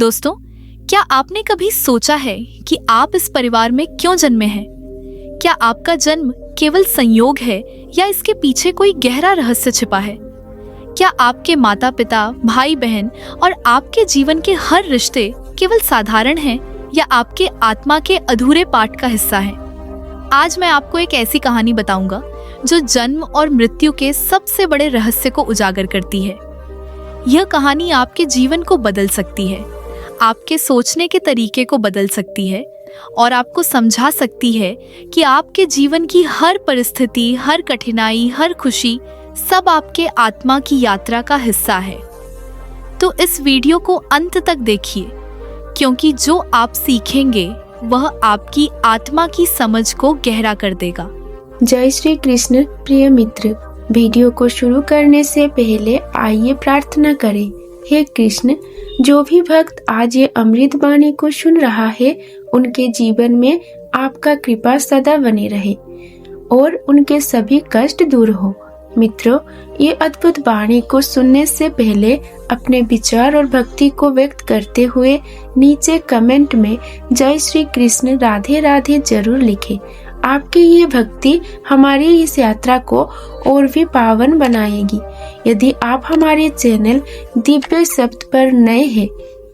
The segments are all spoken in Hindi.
दोस्तों, क्या आपने कभी सोचा है कि आप इस परिवार में क्यों जन्मे हैं? क्या आपका जन्म केवल संयोग है या इसके पीछे कोई गहरा रहस्य छिपा है? क्या आपके माता पिता, भाई बहन और आपके जीवन के हर रिश्ते केवल साधारण हैं या आपके आत्मा के अधूरे पाठ का हिस्सा हैं? आज मैं आपको एक ऐसी कहानी बताऊंगा जो जन्म और मृत्यु के सबसे बड़े रहस्य को उजागर करती है। यह कहानी आपके जीवन को बदल सकती है, आपके सोचने के तरीके को बदल सकती है और आपको समझा सकती है कि आपके जीवन की हर परिस्थिति, हर कठिनाई, हर खुशी सब आपके आत्मा की यात्रा का हिस्सा है। तो इस वीडियो को अंत तक देखिए, क्योंकि जो आप सीखेंगे वह आपकी आत्मा की समझ को गहरा कर देगा। जय श्री कृष्ण। प्रिय मित्र, वीडियो को शुरू करने से पहले आइए प्रार्थना करें। हे कृष्ण, जो भी भक्त आज ये अमृत वाणी को सुन रहा है, उनके जीवन में आपका कृपा सदा बनी रहे और उनके सभी कष्ट दूर हो। मित्रों, ये अद्भुत वाणी को सुनने से पहले अपने विचार और भक्ति को व्यक्त करते हुए नीचे कमेंट में जय श्री कृष्ण राधे राधे जरूर लिखें। आपकी ये भक्ति हमारी इस यात्रा को और भी पावन बनाएगी। यदि आप हमारे चैनल दिव्य शब्द पर नए हैं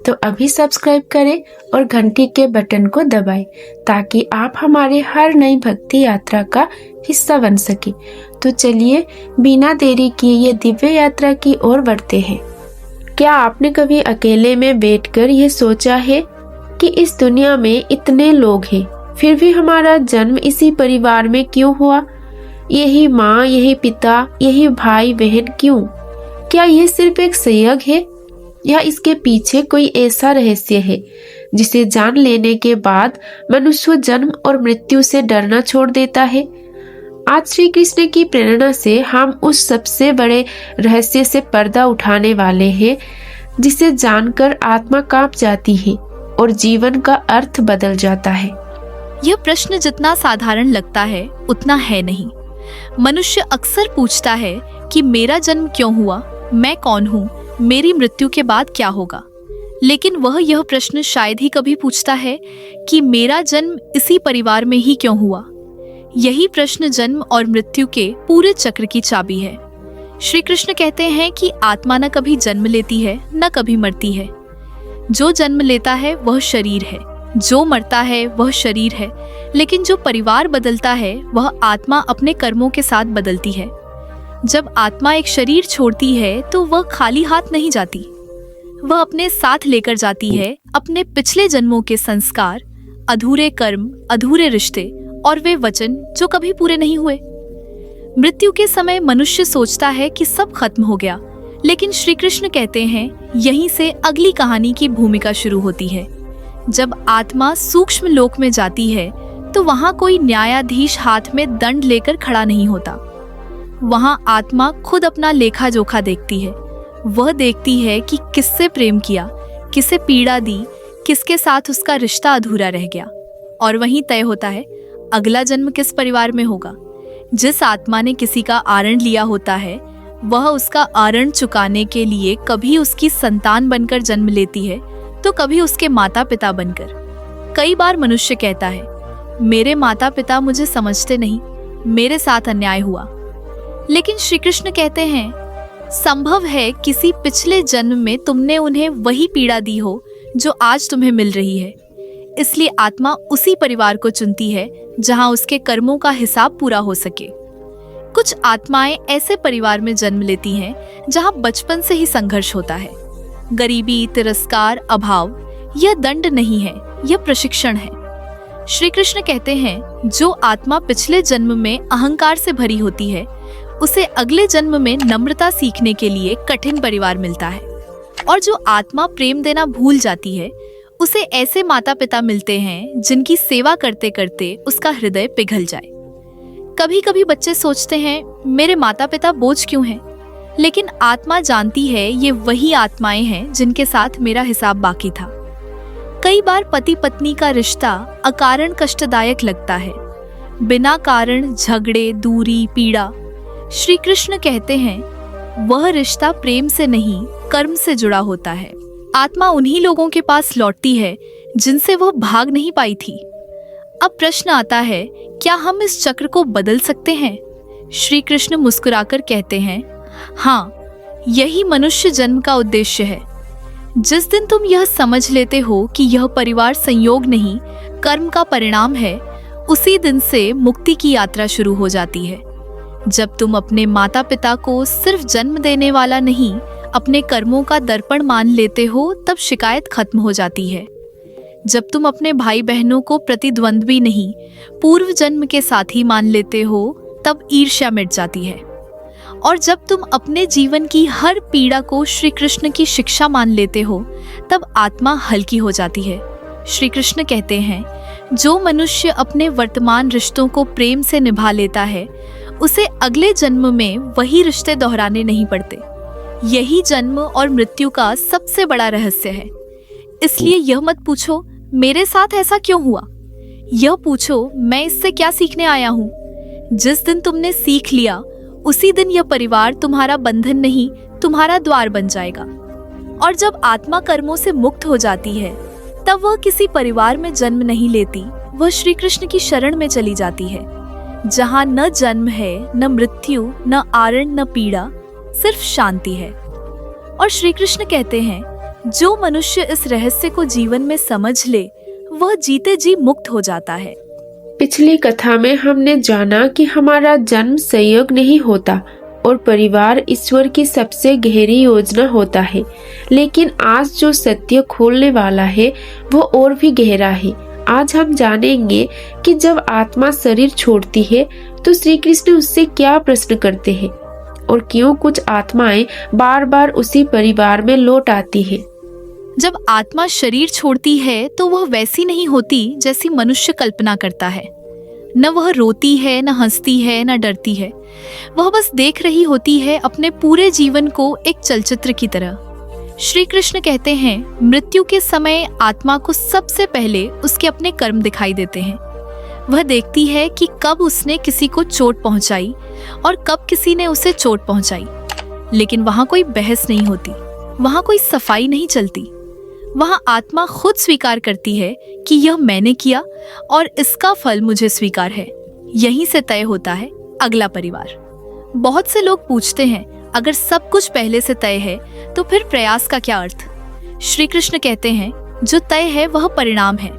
तो अभी सब्सक्राइब करें और घंटी के बटन को दबाएं ताकि आप हमारे हर नई भक्ति यात्रा का हिस्सा बन सके। तो चलिए बिना देरी किए ये दिव्य यात्रा की ओर बढ़ते हैं। क्या आपने कभी अकेले में बैठकर ये सोचा है कि इस दुनिया में इतने लोग हैं, फिर भी हमारा जन्म इसी परिवार में क्यों हुआ? यही माँ, यही पिता, यही भाई बहन क्यों? क्या यह सिर्फ एक संयोग है या इसके पीछे कोई ऐसा रहस्य है जिसे जान लेने के बाद मनुष्य जन्म और मृत्यु से डरना छोड़ देता है? आज श्री कृष्ण की प्रेरणा से हम उस सबसे बड़े रहस्य से पर्दा उठाने वाले हैं जिसे जानकर आत्मा कांप जाती है और जीवन का अर्थ बदल जाता है। यह प्रश्न जितना साधारण लगता है उतना है नहीं। मनुष्य अक्सर पूछता है कि मेरा जन्म क्यों हुआ, मैं कौन हूँ, मेरी मृत्यु के बाद क्या होगा। लेकिन वह यह प्रश्न शायद ही कभी पूछता है कि मेरा जन्म इसी परिवार में ही क्यों हुआ। यही प्रश्न जन्म और मृत्यु के पूरे चक्र की चाबी है। श्री कृष्ण कहते हैं कि आत्मा न कभी जन्म लेती है न कभी मरती है। जो जन्म लेता है वह शरीर है, जो मरता है वह शरीर है, लेकिन जो परिवार बदलता है वह आत्मा अपने कर्मों के साथ बदलती है। जब आत्मा एक शरीर छोड़ती है तो वह खाली हाथ नहीं जाती। वह अपने साथ लेकर जाती है अपने पिछले जन्मों के संस्कार, अधूरे कर्म, अधूरे रिश्ते और वे वचन जो कभी पूरे नहीं हुए। मृत्यु के समय मनुष्य सोचता है कि सब खत्म हो गया, लेकिन श्री कृष्ण कहते हैं यहीं से अगली कहानी की भूमिका शुरू होती है। जब आत्मा सूक्ष्म लोक में जाती है तो वहां कोई न्यायाधीश हाथ में दंड लेकर खड़ा नहीं होता। वहां आत्मा खुद अपना लेखा जोखा देखती है। वह देखती है कि किससे प्रेम किया, किसे पीड़ा दी, किसके साथ उसका रिश्ता अधूरा रह गया, और वहीं तय होता है अगला जन्म किस परिवार में होगा। जिस आत्मा ने किसी का आरण लिया होता है वह उसका आरण चुकाने के लिए कभी उसकी संतान बनकर जन्म लेती है तो कभी उसके माता पिता बनकर। कई बार मनुष्य कहता है मेरे माता पिता मुझे समझते नहीं, मेरे साथ अन्याय हुआ। लेकिन श्री कृष्ण कहते हैं संभव है किसी पिछले जन्म में तुमने उन्हें वही पीड़ा दी हो जो आज तुम्हें मिल रही है। इसलिए आत्मा उसी परिवार को चुनती है जहां उसके कर्मों का हिसाब पूरा हो सके। कुछ आत्माएं ऐसे परिवार में जन्म लेती हैं जहां बचपन से ही संघर्ष होता है। गरीबी, तिरस्कार, अभाव यह दंड नहीं है, यह प्रशिक्षण है। श्री कृष्ण कहते हैं जो आत्मा पिछले जन्म में अहंकार से भरी होती है उसे अगले जन्म में नम्रता सीखने के लिए कठिन परिवार मिलता है, और जो आत्मा प्रेम देना भूल जाती है उसे ऐसे माता पिता मिलते हैं जिनकी सेवा करते करते उसका हृदय पिघल जाए। कभी कभी बच्चे सोचते हैं मेरे माता पिता बोझ क्यों हैं, लेकिन आत्मा जानती है ये वही आत्माएं हैं जिनके साथ मेरा हिसाब बाकी था। कई बार पति पत्नी का रिश्ता अकारण कष्टदायक लगता है, बिना कारण झगड़े, दूरी, पीड़ा। श्री कृष्ण कहते हैं वह रिश्ता प्रेम से नहीं कर्म से जुड़ा होता है। आत्मा उन्हीं लोगों के पास लौटती है जिनसे वह भाग नहीं पाई थी। अब प्रश्न आता है, क्या हम इस चक्र को बदल सकते हैं? श्री कृष्ण मुस्कुराकर कहते हैं, हाँ, यही मनुष्य जन्म का उद्देश्य है। जिस दिन तुम यह समझ लेते हो कि यह परिवार संयोग नहीं, कर्म का परिणाम है, उसी दिन से मुक्ति की यात्रा शुरू हो जाती है। जब तुम अपने माता पिता को सिर्फ जन्म देने वाला नहीं, अपने कर्मों का दर्पण मान लेते हो, तब शिकायत खत्म हो जाती है। जब तुम अपने भाई बहनों को प्रतिद्वंद्वी नहीं, पूर्व जन्म के साथी मान लेते हो, तब ईर्ष्या मिट जाती है। और जब तुम अपने जीवन की हर पीड़ा को श्री कृष्ण की शिक्षा मान लेते हो, तब आत्मा हल्की हो जाती है। श्री कृष्ण कहते हैं, जो मनुष्य अपने वर्तमान रिश्तों को प्रेम से निभा लेता है, उसे अगले जन्म में वही रिश्ते दोहराने नहीं पड़ते। यही जन्म और मृत्यु का सबसे बड़ा रहस्य है। इसलिए यह मत पूछो मेरे साथ ऐसा क्यों हुआ, यह पूछो मैं इससे क्या सीखने आया हूँ। जिस दिन तुमने सीख लिया, उसी दिन यह परिवार तुम्हारा बंधन नहीं, तुम्हारा द्वार बन जाएगा। और जब आत्मा कर्मों से मुक्त हो जाती है, तब वह किसी परिवार में जन्म नहीं लेती, वह श्री कृष्ण की शरण में चली जाती है, जहाँ न जन्म है, न मृत्यु, न आरण, न पीड़ा, सिर्फ शांति है। और श्री कृष्ण कहते हैं, जो मनुष्य इस रहस्य को जीवन में समझ ले, वह जीते जी मुक्त हो जाता है। पिछली कथा में हमने जाना कि हमारा जन्म संयोग नहीं होता और परिवार ईश्वर की सबसे गहरी योजना होता है। लेकिन आज जो सत्य खोलने वाला है वो और भी गहरा है। आज हम जानेंगे कि जब आत्मा शरीर छोड़ती है तो श्री कृष्ण उससे क्या प्रश्न करते हैं और क्यों कुछ आत्माएं बार बार उसी परिवार में लौट आती है। जब आत्मा शरीर छोड़ती है तो वह वैसी नहीं होती जैसी मनुष्य कल्पना करता है। न वह रोती है, न हंसती है, न डरती है। वह बस देख रही होती है अपने पूरे जीवन को एक चलचित्र की तरह। श्री कृष्ण कहते हैं, मृत्यु के समय आत्मा को सबसे पहले उसके अपने कर्म दिखाई देते हैं। वह देखती है कि कब उसने किसी को चोट पहुंचाई और कब किसी ने उसे चोट पहुंचाई। लेकिन वहां कोई बहस नहीं होती, वहां कोई सफाई नहीं चलती। वहां आत्मा खुद स्वीकार करती है कि यह मैंने किया और इसका फल मुझे स्वीकार है। यहीं से तय होता है अगला परिवार। बहुत से लोग पूछते हैं, अगर सब कुछ पहले से तय है तो फिर प्रयास का क्या अर्थ? श्री कृष्ण कहते हैं, जो तय है वह परिणाम है,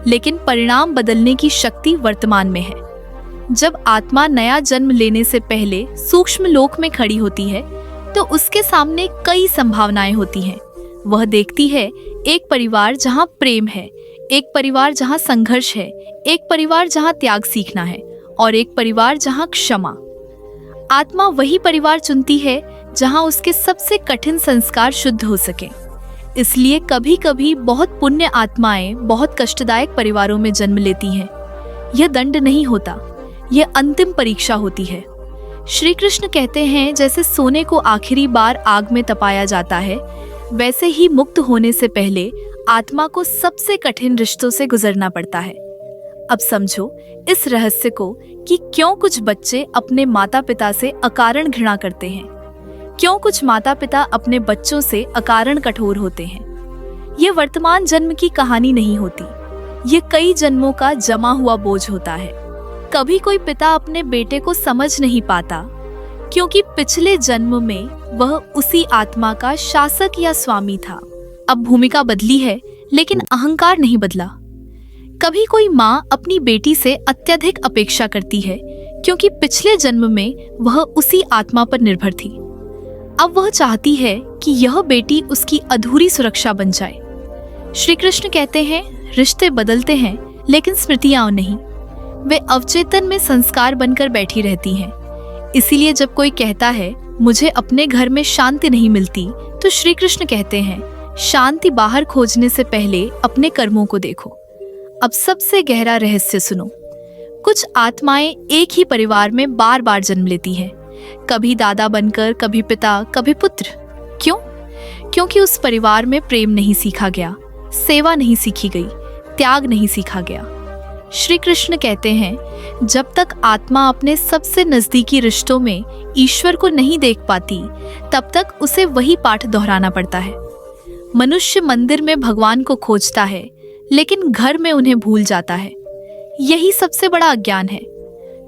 लेकिन परिणाम बदलने की शक्ति वर्तमान में है। जब आत्मा नया जन्म लेने से पहले सूक्ष्म लोक में खड़ी होती है तो उसके सामने कई संभावनाएं होती हैं। वह देखती है एक परिवार जहां प्रेम है, एक परिवार जहां संघर्ष है, एक परिवार जहां त्याग सीखना है और एक परिवार जहां क्षमा। आत्मा वही परिवार चुनती है जहां उसके सबसे कठिन संस्कार शुद्ध हो सके। इसलिए कभी कभी बहुत पुण्य आत्माएं बहुत कष्टदायक परिवारों में जन्म लेती हैं। यह दंड नहीं होता, यह अंतिम परीक्षा होती है। श्री कृष्ण कहते हैं, जैसे सोने को आखिरी बार आग में तपाया जाता है, वैसे ही मुक्त होने से पहले आत्मा को सबसे कठिन रिश्तों से गुजरना पड़ता है। अब समझो इस रहस्य को कि क्यों कुछ बच्चे अपने माता पिता से अकारण घृणा करते हैं, क्यों कुछ माता पिता अपने बच्चों से अकारण कठोर होते हैं। ये वर्तमान जन्म की कहानी नहीं होती, ये कई जन्मों का जमा हुआ बोझ होता है। कभी कोई पिता अपने बेटे को समझ नहीं पाता क्योंकि पिछले जन्म में वह उसी आत्मा का शासक या स्वामी था। अब भूमिका बदली है लेकिन अहंकार नहीं बदला। कभी कोई माँ अपनी बेटी से अत्यधिक अपेक्षा करती है क्योंकि पिछले जन्म में वह उसी आत्मा पर निर्भर थी। अब वह चाहती है कि यह बेटी उसकी अधूरी सुरक्षा बन जाए। श्री कृष्ण कहते हैं, रिश्ते बदलते हैं लेकिन स्मृतियां नहीं। वे अवचेतन में संस्कार बनकर बैठी रहती हैं। इसीलिए जब कोई कहता है मुझे अपने घर में शांति नहीं मिलती, तो श्री कृष्ण कहते हैं, शांति बाहर खोजने से पहले अपने कर्मों को देखो। अब सबसे गहरा रहस्य सुनो। कुछ आत्माएं एक ही परिवार में बार बार जन्म लेती हैं, कभी दादा बनकर, कभी पिता, कभी पुत्र। क्यों? क्योंकि उस परिवार में प्रेम नहीं सीखा गया, सेवा नहीं सीखी गई, त्याग नहीं सीखा गया। श्री कृष्ण कहते हैं, जब तक आत्मा अपने सबसे नजदीकी रिश्तों में ईश्वर को नहीं देख पाती, तब तक उसे वही पाठ दोहराना पड़ता है। मनुष्य मंदिर में भगवान को खोजता है, लेकिन घर में उन्हें भूल जाता है। यही सबसे बड़ा अज्ञान है।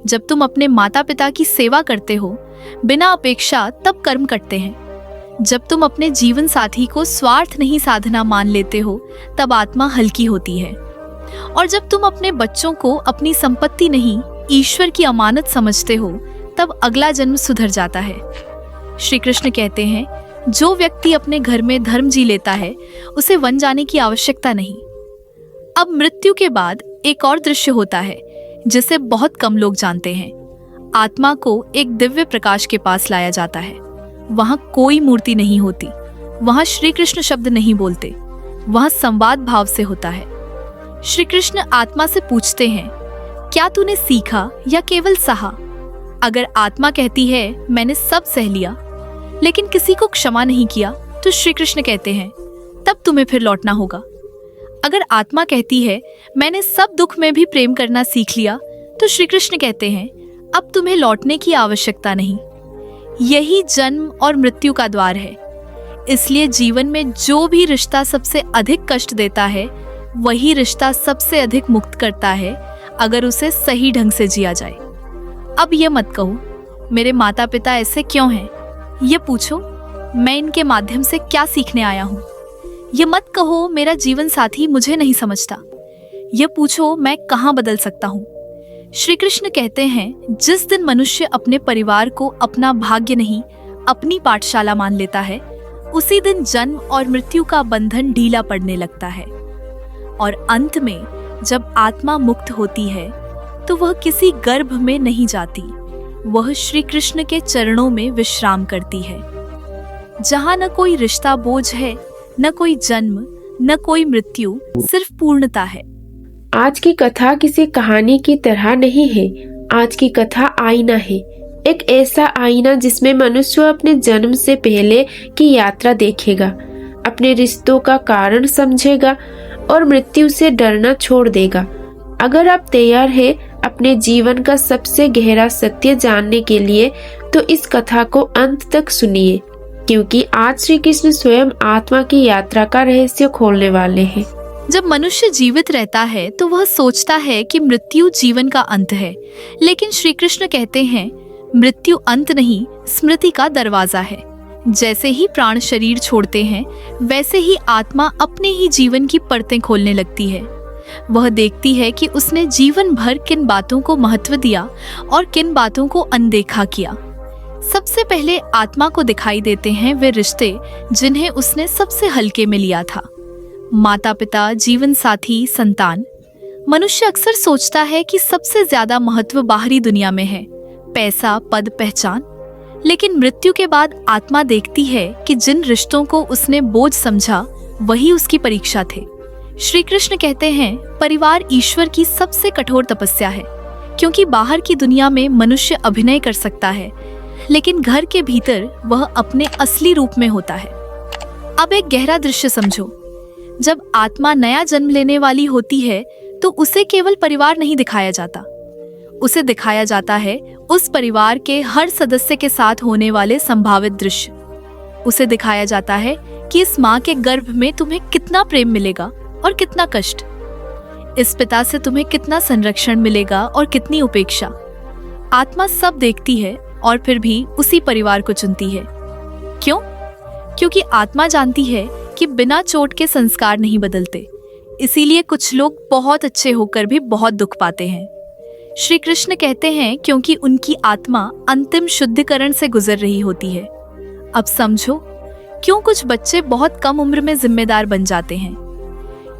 जब तुम अपने माता पिता की सेवा करते हो बिना अपेक्षा, तब कर्म करते हैं। जब तुम अपने जीवन साथी को स्वार्थ नहीं साधना मान लेते हो, तब आत्मा हल्की होती है। और जब तुम अपने बच्चों को अपनी संपत्ति नहीं, ईश्वर की अमानत समझते हो, तब अगला जन्म सुधर जाता है। श्री कृष्ण कहते हैं, जो व्यक्ति अपने घर में धर्म जी लेता है, उसे वन जाने की आवश्यकता नहीं। अब मृत्यु के बाद एक और दृश्य होता है जिसे बहुत कम लोग जानते हैं। आत्मा को एक दिव्य प्रकाश के पास लाया जाता है। वहां कोई मूर्ति नहीं होती, वहां श्री कृष्ण शब्द नहीं बोलते, वहां संवाद भाव से होता है। श्री कृष्ण आत्मा से पूछते हैं, क्या तूने सीखा या केवल सहा? अगर आत्मा कहती है मैंने सब सह लिया लेकिन किसी को क्षमा नहीं किया, तो श्री कृष्ण कहते हैं तब तुम्हें फिर लौटना होगा। अगर आत्मा कहती है मैंने सब दुख में भी प्रेम करना सीख लिया, तो श्री कृष्ण कहते हैं अब तुम्हें लौटने की आवश्यकता नहीं। यही जन्म और मृत्यु का द्वार है। इसलिए जीवन में जो भी रिश्ता सबसे अधिक कष्ट देता है, वही रिश्ता सबसे अधिक मुक्त करता है, अगर उसे सही ढंग से जिया जाए। अब ये मत कहो मेरे माता पिता ऐसे क्यों हैं, ये पूछो मैं इनके माध्यम से क्या सीखने आया हूँ। ये मत कहो मेरा जीवन साथी मुझे नहीं समझता, ये पूछो मैं कहाँ बदल सकता हूँ। श्री कृष्ण कहते हैं, जिस दिन मनुष्य अपने परिवार को अपना भाग्य नहीं, अपनी पाठशाला मान लेता है, उसी दिन जन्म और मृत्यु का बंधन ढीला पड़ने लगता है। और अंत में जब आत्मा मुक्त होती है, तो वह किसी गर्भ में नहीं जाती, वह श्री कृष्ण के चरणों में विश्राम करती है, जहाँ न कोई रिश्ता बोझ है, न कोई जन्म, न कोई मृत्यु, सिर्फ पूर्णता है। आज की कथा किसी कहानी की तरह नहीं है। आज की कथा आईना है, एक ऐसा आईना जिसमें मनुष्य अपने जन्म से पहले की यात्रा देखेगा, अपने रिश्तों का कारण समझेगा और मृत्यु से डरना छोड़ देगा। अगर आप तैयार हैं अपने जीवन का सबसे गहरा सत्य जानने के लिए, तो इस कथा को अंत तक सुनिए, क्योंकि आज श्री कृष्ण स्वयं आत्मा की यात्रा का रहस्य खोलने वाले हैं। जब मनुष्य जीवित रहता है तो वह सोचता है कि मृत्यु जीवन का अंत है, लेकिन श्री कृष्ण कहते हैं मृत्यु अंत नहीं, स्मृति का दरवाजा है। जैसे ही प्राण शरीर छोड़ते हैं, वैसे ही आत्मा अपने ही जीवन की परतें खोलने लगती है। वह देखती है कि उसने जीवन भर किन बातों को महत्व दिया और किन बातों को अनदेखा किया। सबसे पहले आत्मा को दिखाई देते हैं वे रिश्ते जिन्हें उसने सबसे हल्के में लिया था, माता पिता, जीवन साथी, संतान। मनुष्य अक्सर सोचता है कि सबसे ज्यादा महत्व बाहरी दुनिया में है, पैसा, पद, पहचान। लेकिन मृत्यु के बाद आत्मा देखती है कि जिन रिश्तों को उसने बोझ समझा, वही उसकी परीक्षा थे। श्री कृष्ण कहते हैं परिवार ईश्वर की सबसे कठोर तपस्या है, क्योंकि बाहर की दुनिया में मनुष्य अभिनय कर सकता है, लेकिन घर के भीतर वह अपने असली रूप में होता है। अब एक गहरा दृश्य समझो। जब आत्मा नया जन्म लेने वाली होती है, तो उसे केवल परिवार नहीं दिखाया जाता, उसे दिखाया जाता है उस परिवार के हर सदस्य के साथ होने वाले संभावित दृश्य। उसे दिखाया जाता है कि इस माँ के गर्भ में तुम्हें कितना प्रेम मिलेगा और कितना कष्ट, इस पिता से तुम्हें कितना संरक्षण मिलेगा और कितनी उपेक्षा। आत्मा सब देखती है और फिर भी उसी परिवार को चुनती है। क्यों? क्योंकि आत्मा जानती है कि बिना चोट के संस्कार नहीं बदलते। इसीलिए कुछ लोग बहुत अच्छे होकर भी बहुत दुख पाते हैं। श्री कृष्ण कहते हैं क्योंकि उनकी आत्मा अंतिम शुद्धिकरण से गुजर रही होती है। अब समझो क्यों कुछ बच्चे बहुत कम उम्र में जिम्मेदार बन जाते हैं,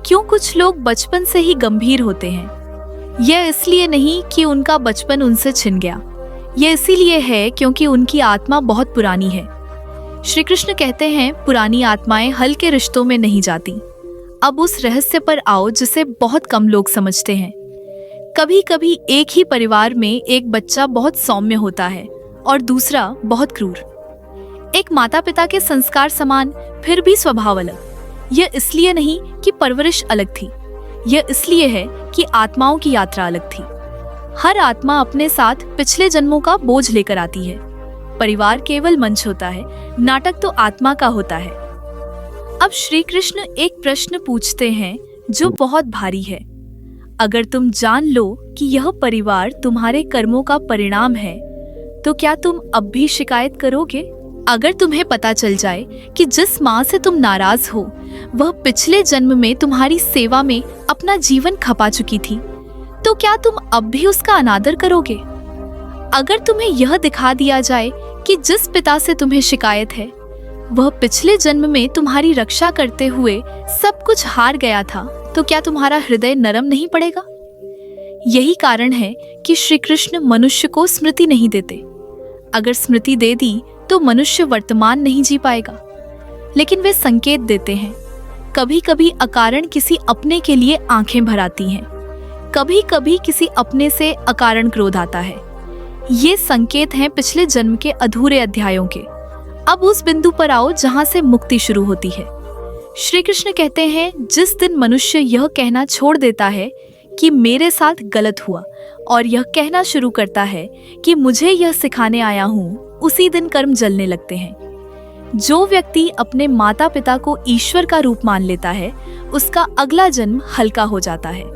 क्यों कुछ लोग बचपन से ही गंभीर होते हैं। यह इसलिए नहीं कि उनका बचपन उनसे छिन गया, यह इसीलिए है क्योंकि उनकी आत्मा बहुत पुरानी है। श्री कृष्ण कहते हैं पुरानी आत्माएं हल्के रिश्तों में नहीं जाती। अब उस रहस्य पर आओ जिसे बहुत कम लोग समझते हैं। कभी कभी एक ही परिवार में एक बच्चा बहुत सौम्य होता है और दूसरा बहुत क्रूर। एक माता पिता के संस्कार समान, फिर भी स्वभाव अलग। यह इसलिए नहीं कि परवरिश अलग थी, यह इसलिए है कि आत्माओं की यात्रा अलग थी। हर आत्मा अपने साथ पिछले जन्मों का बोझ लेकर आती है। परिवार केवल मंच होता है, नाटक तो आत्मा का होता है। अब श्री कृष्ण एक प्रश्न पूछते हैं जो बहुत भारी है। अगर तुम जान लो कि यह परिवार तुम्हारे कर्मों का परिणाम है, तो क्या तुम अब भी शिकायत करोगे? अगर तुम्हें पता चल जाए कि जिस माँ से तुम नाराज हो वह पिछले जन्म में तुम्हारी सेवा में अपना जीवन खपा चुकी थी, तो क्या तुम अब भी उसका अनादर करोगे? अगर तुम्हें यह दिखा दिया जाए कि जिस पिता से तुम्हें शिकायत है वह पिछले जन्म में तुम्हारी रक्षा करते हुए सब कुछ हार गया था, तो क्या तुम्हारा हृदय नरम नहीं पड़ेगा? यही कारण है कि श्री कृष्ण मनुष्य को स्मृति नहीं देते। अगर स्मृति दे दी तो मनुष्य वर्तमान नहीं जी पाएगा, लेकिन वे संकेत देते हैं। कभी कभी अकारण किसी अपने के लिए आंखें भर आती हैं, कभी कभी किसी अपने से अकारण क्रोध आता है। ये संकेत हैं पिछले जन्म के अधूरे अध्यायों के। अब उस बिंदु पर आओ जहां से मुक्ति शुरू होती है। श्री कृष्ण कहते हैं, जिस दिन मनुष्य यह कहना छोड़ देता है कि मेरे साथ गलत हुआ और यह कहना शुरू करता है कि मुझे यह सिखाने आया हूँ, उसी दिन कर्म जलने लगते हैं। जो व्यक्ति अपने माता पिता को ईश्वर का रूप मान लेता है उसका अगला जन्म हल्का हो जाता है।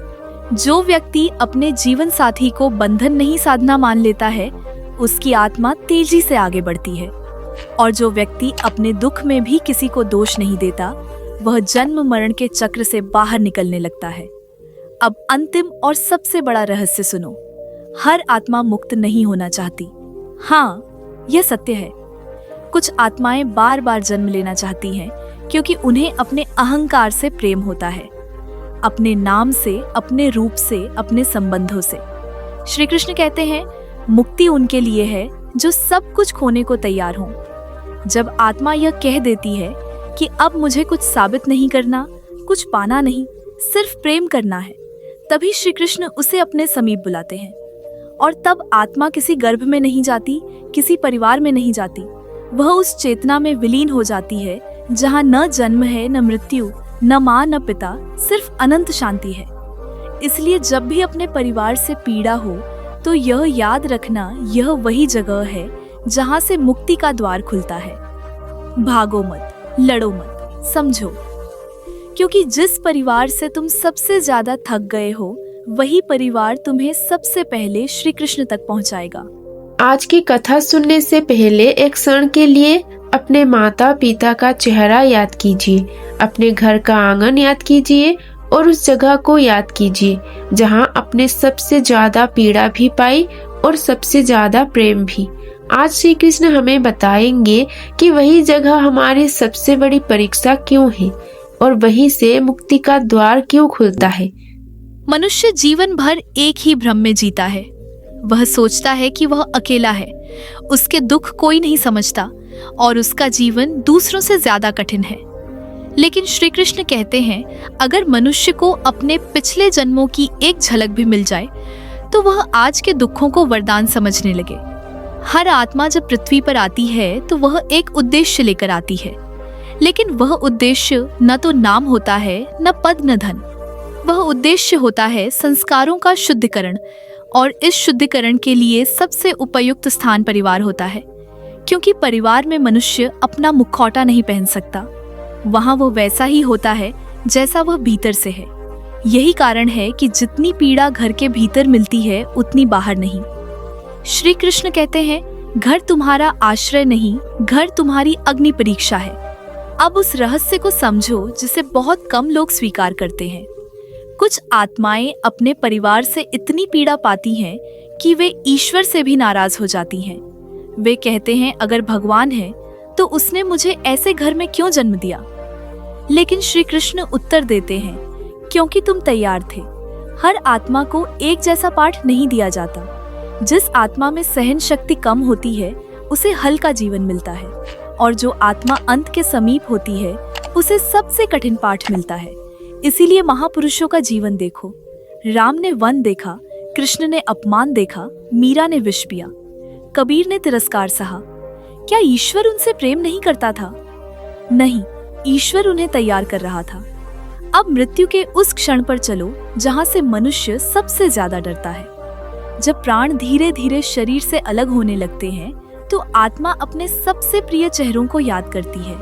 जो व्यक्ति अपने जीवन साथी को बंधन नहीं साधना मान लेता है उसकी आत्मा तेजी से आगे बढ़ती है। और जो व्यक्ति अपने दुख में भी किसी को दोष नहीं देता वह जन्म मरण के चक्र से बाहर निकलने लगता है। अब अंतिम और सबसे बड़ा रहस्य सुनो। हर आत्मा मुक्त नहीं होना चाहती। हाँ, यह सत्य है। कुछ आत्माएं बार बार जन्म लेना चाहती हैं क्योंकि उन्हें अपने अहंकार से प्रेम होता है, अपने नाम से, अपने रूप से, अपने संबंधों से। श्री कृष्ण कहते हैं, मुक्ति उनके लिए है जो सब कुछ खोने को तैयार हों। जब आत्मा यह कह देती है कि अब मुझे कुछ साबित नहीं करना, कुछ पाना नहीं, सिर्फ प्रेम करना है, तभी श्री कृष्ण उसे अपने समीप बुलाते हैं। और तब आत्मा किसी गर्भ में नहीं जाती, किसी परिवार में नहीं जाती, वह उस चेतना में विलीन हो जाती है जहाँ न जन्म है, न मृत्यु, न माँ, न पिता, सिर्फ अनंत शांति है। इसलिए जब भी अपने परिवार से पीड़ा हो तो यह याद रखना, यह वही जगह है जहाँ से मुक्ति का द्वार खुलता है। भागो मत, लड़ो मत, समझो, क्योंकि जिस परिवार से तुम सबसे ज्यादा थक गए हो वही परिवार तुम्हें सबसे पहले श्री कृष्ण तक पहुंचाएगा। आज की कथा सुनने से पहले एक क्षण के लिए अपने माता पिता का चेहरा याद कीजिए, अपने घर का आंगन याद कीजिए और उस जगह को याद कीजिए जहां आपने सबसे ज्यादा पीड़ा भी पाई और सबसे ज्यादा प्रेम भी। आज श्री कृष्ण हमें बताएंगे कि वही जगह हमारी सबसे बड़ी परीक्षा क्यों है और वहीं से मुक्ति का द्वार क्यों खुलता है। मनुष्य जीवन भर एक ही भ्रम में जीता है। वह सोचता है कि वह अकेला है, उसके दुख कोई नहीं समझता और उसका जीवन दूसरों से ज्यादा कठिन है। लेकिन श्री कृष्ण कहते हैं, अगर मनुष्य को अपने पिछले जन्मों की एक झलक भी मिल जाए तो वह आज के दुखों को वरदान समझने लगे। हर आत्मा जब पृथ्वी पर आती है तो वह एक उद्देश्य लेकर आती है, लेकिन वह उद्देश्य न तो नाम होता है, न पद, न धन। वह उद्देश्य होता है संस्कारों का शुद्धिकरण, और इस शुद्धिकरण के लिए सबसे उपयुक्त स्थान परिवार होता है, क्योंकि परिवार में मनुष्य अपना मुखौटा नहीं पहन सकता। वहाँ वो वैसा ही होता है जैसा वह भीतर से है। यही कारण है कि जितनी पीड़ा घर के भीतर मिलती है उतनी बाहर नहीं। श्री कृष्ण कहते हैं, घर तुम्हारा आश्रय नहीं, घर तुम्हारी अग्नि परीक्षा है। अब उस रहस्य को समझो जिसे बहुत कम लोग स्वीकार करते हैं। कुछ आत्माएं अपने परिवार से इतनी पीड़ा पाती हैं कि वे ईश्वर से भी नाराज हो जाती हैं। वे कहते हैं, अगर भगवान है तो उसने मुझे ऐसे घर में क्यों जन्म दिया? लेकिन श्री कृष्ण उत्तर देते हैं, क्योंकि तुम तैयार थे। हर आत्मा को एक जैसा पाठ नहीं दिया जाता। जिस आत्मा में सहन शक्ति कम होती है उसे हल्का जीवन मिलता है, और जो आत्मा अंत के समीप होती है उसे सबसे कठिन पाठ मिलता है। इसीलिए महापुरुषों का जीवन देखो। राम ने वन देखा, कृष्ण ने अपमान देखा, मीरा ने विष पिया, कबीर ने तिरस्कार सहा। क्या ईश्वर उनसे प्रेम नहीं करता था? नहीं, ईश्वर उन्हें तैयार कर रहा था। अब मृत्यु के उस क्षण पर चलो जहां से मनुष्य सबसे ज्यादा डरता है। जब प्राण धीरे धीरे शरीर से अलग होने लगते हैं तो आत्मा अपने सबसे प्रिय चेहरों को याद करती है।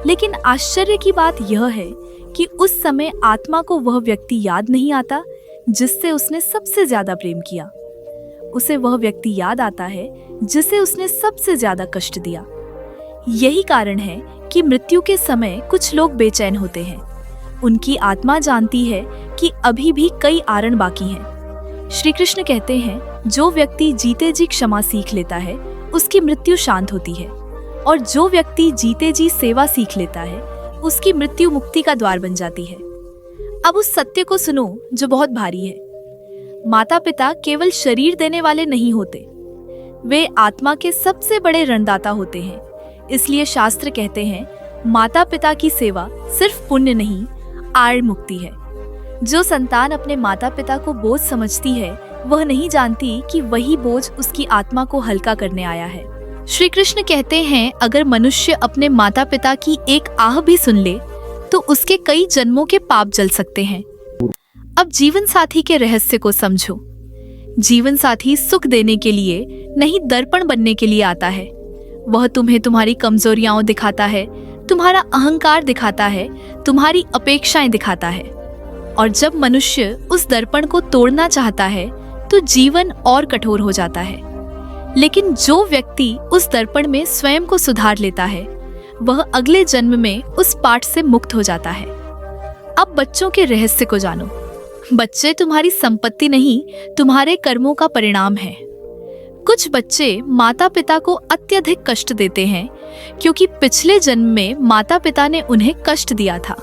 लेकिन आश्चर्य की बात यह है कि उस समय आत्मा को वह व्यक्ति याद नहीं आता जिससे उसने सबसे ज्यादा प्रेम किया। उसे वह व्यक्ति याद आता है जिसे उसने सबसे ज्यादा कष्ट दिया। यही कारण है कि मृत्यु के समय कुछ लोग बेचैन होते हैं। उनकी आत्मा जानती है कि अभी भी कई आरण बाकी हैं। श्री कृष्ण कहते हैं, जो व्यक्ति जीते जी क्षमा सीख लेता है उसकी मृत्यु शांत होती है, और जो व्यक्ति जीते जी सेवा सीख लेता है उसकी मृत्यु मुक्ति का द्वार बन जाती है। अब उस सत्य को सुनो जो बहुत भारी है। माता पिता केवल शरीर देने वाले नहीं होते, वे आत्मा के सबसे बड़े ऋणदाता होते हैं। इसलिए शास्त्र कहते हैं, माता पिता की सेवा सिर्फ पुण्य नहीं, आड़ मुक्ति है। जो संतान अपने माता पिता को बोझ समझती है, वह नहीं जानती कि वही बोझ उसकी आत्मा को हल्का करने आया है। श्री कृष्ण कहते हैं, अगर मनुष्य अपने माता पिता की एक आह भी सुन ले तो उसके कई जन्मों के पाप जल सकते हैं। अब जीवन साथी के रहस्य को समझो। जीवन साथी सुख देने के लिए नहीं, दर्पण बनने के लिए आता है। वह तुम्हें तुम्हारी कमजोरियां दिखाता है, तुम्हारा अहंकार दिखाता है, तुम्हारी अपेक्षाएं दिखाता है। और जब मनुष्य उस दर्पण को तोड़ना चाहता है तो जीवन और कठोर हो जाता है। लेकिन जो व्यक्ति उस दर्पण में स्वयं को सुधार लेता है, वह अगले जन्म में उस पाठ से मुक्त हो जाता है। अब बच्चों के रहस्य को जानो। बच्चे तुम्हारी संपत्ति नहीं, तुम्हारे कर्मों का परिणाम है। कुछ बच्चे माता पिता को अत्यधिक कष्ट देते हैं क्योंकि पिछले जन्म में माता पिता ने उन्हें कष्ट दिया था,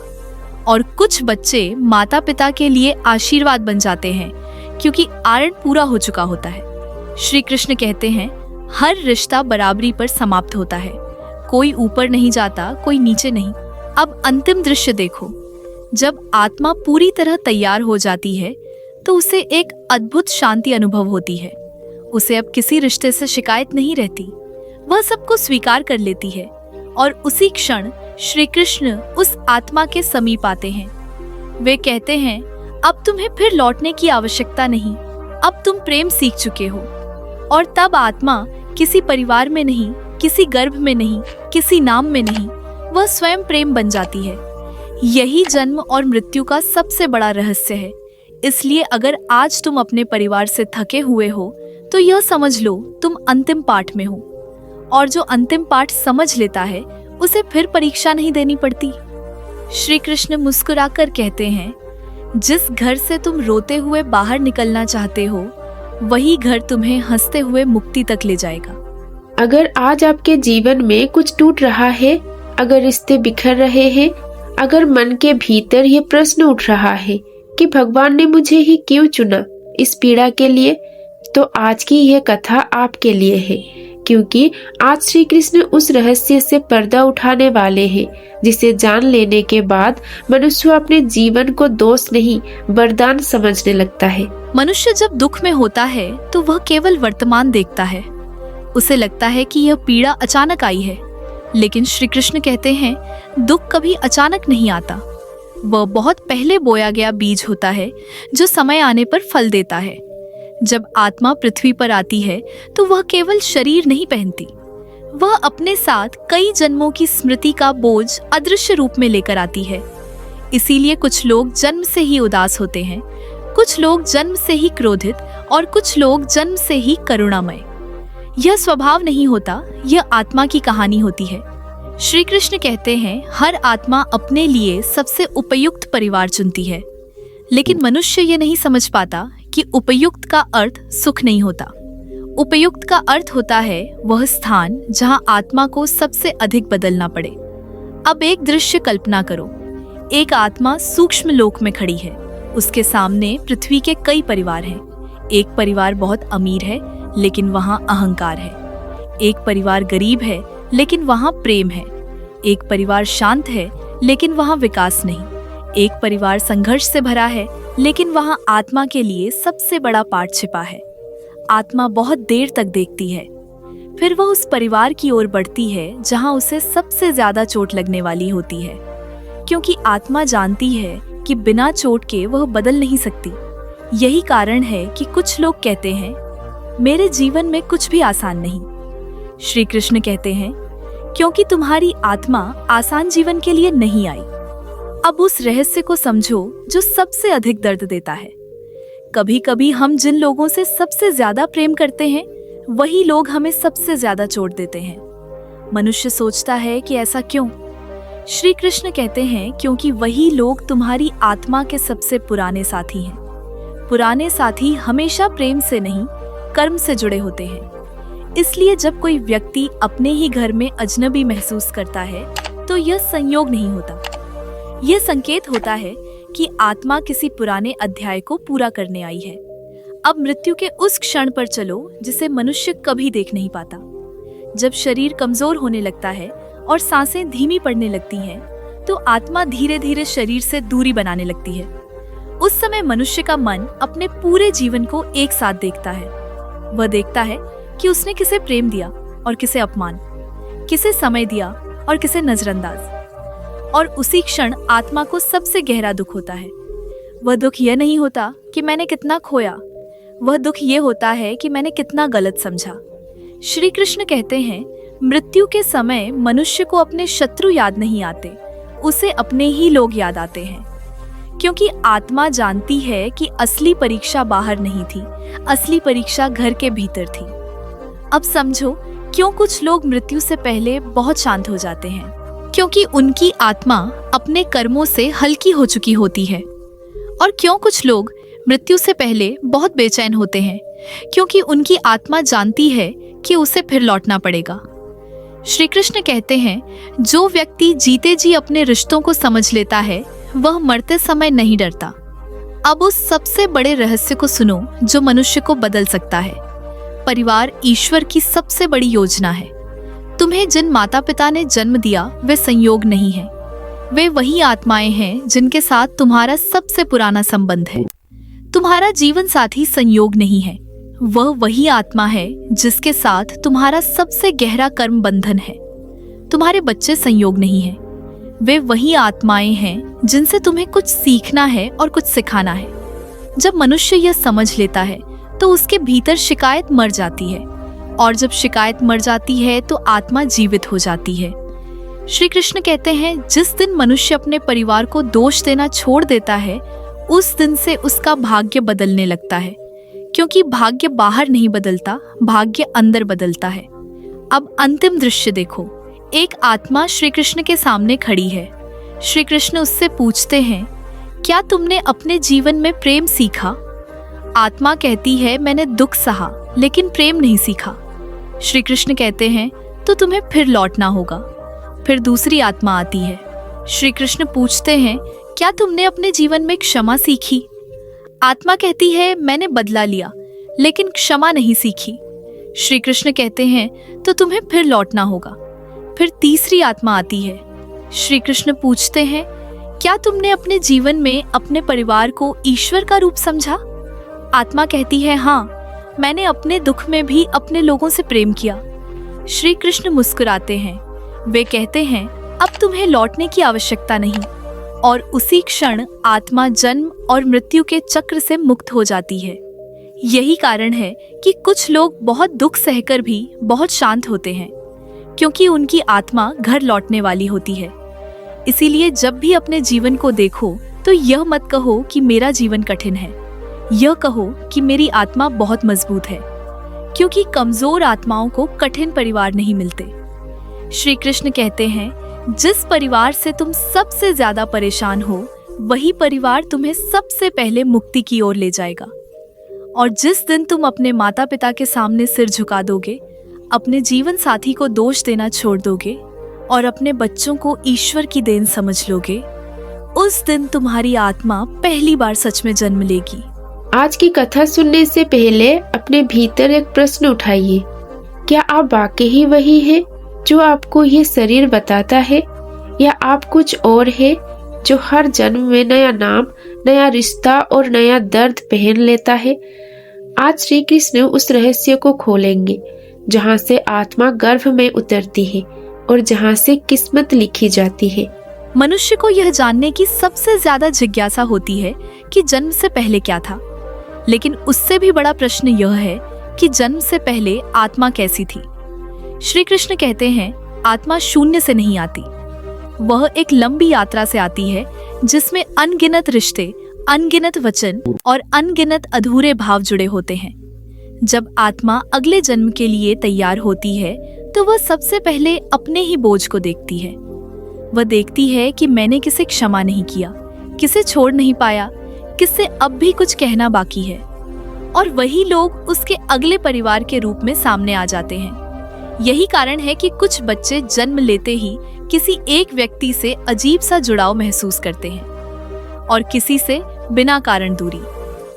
और कुछ बच्चे माता पिता के लिए आशीर्वाद बन जाते हैं क्योंकि आरण पूरा हो चुका होता है। श्री कृष्ण कहते हैं, हर रिश्ता बराबरी पर समाप्त होता है। कोई ऊपर नहीं जाता, कोई नीचे नहीं। अब अंतिम दृश्य देखो। जब आत्मा पूरी तरह तैयार हो जाती है तो उसे एक अद्भुत शांति अनुभव होती है। उसे अब किसी रिश्ते से शिकायत नहीं रहती। वह सबको स्वीकार कर लेती है, और उसी क्षण श्री कृष्ण उस आत्मा के समीप आते हैं। वे कहते हैं, अब तुम्हें फिर लौटने की आवश्यकता नहीं, अब तुम प्रेम सीख चुके हो। और तब आत्मा किसी परिवार में नहीं, किसी गर्भ में नहीं, किसी नाम में नहीं, वह स्वयं प्रेम बन जाती है। यही जन्म और मृत्यु का सबसे बड़ा रहस्य है। इसलिए अगर आज तुम अपने परिवार से थके हुए हो तो यह समझ लो तुम अंतिम पाठ में हो, और जो अंतिम पाठ समझ लेता है उसे फिर परीक्षा नहीं देनी पड़ती। श्री कृष्ण मुस्कुराकर कहते हैं, जिस घर से तुम रोते हुए बाहर निकलना चाहते हो, वही घर तुम्हें हंसते हुए मुक्ति तक ले जाएगा। अगर आज आपके जीवन में कुछ टूट रहा है, अगर रिश्ते बिखर रहे हैं, अगर मन के भीतर ये प्रश्न उठ रहा है कि भगवान ने मुझे ही क्यों चुना इस पीड़ा के लिए, तो आज की यह कथा आपके लिए है। क्योंकि आज श्री कृष्ण उस रहस्य से पर्दा उठाने वाले हैं जिसे जान लेने के बाद मनुष्य अपने जीवन को दोष नहीं, वरदान समझने लगता है। मनुष्य जब दुख में होता है तो वह केवल वर्तमान देखता है। उसे लगता है कि यह पीड़ा अचानक आई है, लेकिन श्री कृष्ण कहते हैं, दुख कभी अचानक नहीं आता। वह बहुत पहले बोया गया बीज होता है जो समय आने पर फल देता है। जब आत्मा पृथ्वी पर आती है तो वह केवल शरीर नहीं पहनती, वह अपने साथ कई जन्मों की स्मृति का बोझ अदृश्य रूप में लेकर आती है। इसीलिए कुछ लोग जन्म से ही उदास होते हैं, कुछ लोग जन्म से ही क्रोधित, और कुछ लोग जन्म से ही करुणामय। यह स्वभाव नहीं होता, यह आत्मा की कहानी होती है। श्री कृष्ण कहते हैं, हर आत्मा अपने लिए सबसे उपयुक्त परिवार चुनती है, लेकिन मनुष्य ये नहीं समझ पाता कि उपयुक्त का अर्थ सुख नहीं होता। उपयुक्त का अर्थ होता है वह स्थान जहां आत्मा को सबसे अधिक बदलना पड़े। अब एक दृश्य कल्पना करो। एक आत्मा सूक्ष्म लोक में खड़ी है। उसके सामने पृथ्वी के कई परिवार हैं। एक परिवार बहुत अमीर है, लेकिन वहां अहंकार है। एक परिवार गरीब है, लेकिन वहां प्रेम है। एक परिवार शांत है, लेकिन वहां विकास नहीं। एक परिवार संघर्ष से भरा है, लेकिन वहां आत्मा के लिए सबसे बड़ा पाठ छिपा है। आत्मा बहुत देर तक देखती है, फिर वह उस परिवार की ओर बढ़ती है जहां उसे सबसे ज्यादा चोट लगने वाली होती है, क्योंकि आत्मा जानती है कि बिना चोट के वह बदल नहीं सकती। यही कारण है कि कुछ लोग कहते हैं, मेरे जीवन में कुछ भी आसान नहीं। श्री कृष्ण कहते हैं, क्योंकि तुम्हारी आत्मा आसान जीवन के लिए नहीं आई। अब उस रहस्य को समझो जो सबसे अधिक दर्द देता है। कभी कभी हम जिन लोगों से सबसे ज्यादा प्रेम करते हैं वही लोग हमें सबसे ज्यादा चोट देते हैं। मनुष्य सोचता है कि ऐसा क्यों? श्री कृष्ण कहते हैं क्योंकि वही लोग तुम्हारी आत्मा के सबसे पुराने साथी हैं। पुराने साथी हमेशा प्रेम से नहीं, कर्म से जुड़े होते हैं। इसलिए जब कोई व्यक्ति अपने ही घर में अजनबी महसूस करता है तो यह संयोग नहीं होता। यह संकेत होता है कि आत्मा किसी पुराने अध्याय को पूरा करने आई है। अब मृत्यु के उस क्षण पर चलो जिसे मनुष्य कभी देख नहीं पाता। जब शरीर कमजोर होने लगता है और सांसें धीमी पड़ने लगती हैं, तो आत्मा धीरे धीरे शरीर से दूरी बनाने लगती है। उस समय मनुष्य का मन अपने पूरे जीवन को एक साथ देखता है। वह देखता है कि उसने किसे प्रेम दिया और किसे अपमान, किसे समय दिया और किसे नजरअंदाज। और उसी क्षण आत्मा को सबसे गहरा दुख होता है। वह दुख यह नहीं होता कि मैंने कितना खोया, वह दुख यह होता है कि मैंने कितना गलत समझा। श्री कृष्ण कहते हैं मृत्यु के समय मनुष्य को अपने शत्रु याद नहीं आते, उसे अपने ही लोग याद आते हैं। क्योंकि आत्मा जानती है कि असली परीक्षा बाहर नहीं थी, असली परीक्षा घर के भीतर थी। अब समझो क्यों कुछ लोग मृत्यु से पहले बहुत शांत हो जाते हैं, क्योंकि उनकी आत्मा अपने कर्मों से हल्की हो चुकी होती है। और क्यों कुछ लोग मृत्यु से पहले बहुत बेचैन होते हैं, क्योंकि उनकी आत्मा जानती है कि उसे फिर लौटना पड़ेगा। श्री कृष्ण कहते हैं जो व्यक्ति जीते जी अपने रिश्तों को समझ लेता है वह मरते समय नहीं डरता। अब उस सबसे बड़े रहस्य को सुनो जो मनुष्य को बदल सकता है। परिवार ईश्वर की सबसे बड़ी योजना है। तुम्हें जिन माता पिता ने जन्म दिया वे संयोग नहीं है, वे वही आत्माएं हैं जिनके साथ तुम्हारा सबसे पुराना संबंध है। तुम्हारा जीवन साथी संयोग नहीं है, वह वही आत्मा है जिसके साथ तुम्हारा सबसे गहरा कर्म बंधन है। तुम्हारे बच्चे संयोग नहीं है, वे वही आत्माएं हैं जिनसे तुम्हें कुछ सीखना है और कुछ सिखाना है। जब मनुष्य यह समझ लेता है तो उसके भीतर शिकायत मर जाती है, और जब शिकायत मर जाती है तो आत्मा जीवित हो जाती है। श्री कृष्ण कहते हैं जिस दिन मनुष्य अपने परिवार को दोष देना छोड़ देता है उस दिन से उसका भाग्य बदलने लगता है, क्योंकि भाग्य बाहर नहीं बदलता, भाग्य अंदर बदलता है। अब अंतिम दृश्य देखो। एक आत्मा श्री कृष्ण के सामने खड़ी है। श्री कृष्ण उससे पूछते हैं क्या तुमने अपने जीवन में प्रेम सीखा? आत्मा कहती है मैंने दुख सहा लेकिन प्रेम नहीं सीखा। श्री कृष्ण कहते हैं तो तुम्हें फिर लौटना होगा। फिर दूसरी आत्मा आती है। श्री कृष्ण पूछते हैं क्या तुमने अपने जीवन में क्षमा सीखी? आत्मा कहती है मैंने बदला लिया लेकिन क्षमा नहीं सीखी। श्री कृष्ण कहते हैं तो तुम्हें फिर लौटना होगा। फिर तीसरी आत्मा आती है। श्री कृष्ण पूछते हैं क्या तुमने अपने जीवन में अपने परिवार को ईश्वर का रूप समझा? आत्मा कहती है हाँ, मैंने अपने दुख में भी अपने लोगों से प्रेम किया। श्री कृष्ण मुस्कुराते हैं। वे कहते हैं अब तुम्हें लौटने की आवश्यकता नहीं, और उसी क्षण आत्मा जन्म और मृत्यु के चक्र से मुक्त हो जाती है। यही कारण है कि कुछ लोग बहुत दुख सहकर भी बहुत शांत होते हैं, क्योंकि उनकी आत्मा घर लौटने वाली होती है। इसीलिए जब भी अपने जीवन को देखो तो यह मत कहो कि मेरा जीवन कठिन है, यह कहो कि मेरी आत्मा बहुत मजबूत है, क्योंकि कमजोर आत्माओं को कठिन परिवार नहीं मिलते। श्री कृष्ण कहते हैं जिस परिवार से तुम सबसे ज्यादा परेशान हो वही परिवार तुम्हें सबसे पहले मुक्ति की ओर ले जाएगा। और जिस दिन तुम अपने माता पिता के सामने सिर झुका दोगे, अपने जीवन साथी को दोष देना छोड़ दोगे और अपने बच्चों को ईश्वर की देन समझ लोगे, उस दिन तुम्हारी आत्मा पहली बार सच में जन्म लेगी। आज की कथा सुनने से पहले अपने भीतर एक प्रश्न उठाइए। क्या आप वाकई ही वही है जो आपको ये शरीर बताता है, या आप कुछ और है जो हर जन्म में नया नाम, नया रिश्ता और नया दर्द पहन लेता है? आज श्री कृष्ण उस रहस्य को खोलेंगे जहाँ से आत्मा गर्भ में उतरती है और जहाँ से किस्मत लिखी जाती है। मनुष्य को यह जानने की सबसे ज्यादा जिज्ञासा होती है कि जन्म से पहले क्या था, लेकिन उससे भी बड़ा प्रश्न यह है कि जन्म से पहले आत्मा कैसी थी। श्री कृष्ण कहते हैं आत्मा शून्य से नहीं आती। वह एक लंबी यात्रा से आती है जिसमें अनगिनत रिश्ते, अनगिनत वचन और अनगिनत अधूरे भाव जुड़े होते हैं। जब आत्मा अगले जन्म के लिए तैयार होती है तो वह सबसे पहले अपने ही बोझ को देखती है। वह देखती है कि मैंने किसे क्षमा नहीं किया, किसे छोड़ नहीं पाया, किससे अब भी कुछ कहना बाकी है। और वही लोग उसके अगले परिवार के रूप में सामने आ जाते हैं। यही कारण है कि कुछ बच्चे जन्म लेते ही किसी एक व्यक्ति से अजीब सा जुड़ाव महसूस करते हैं और किसी से बिना कारण दूरी।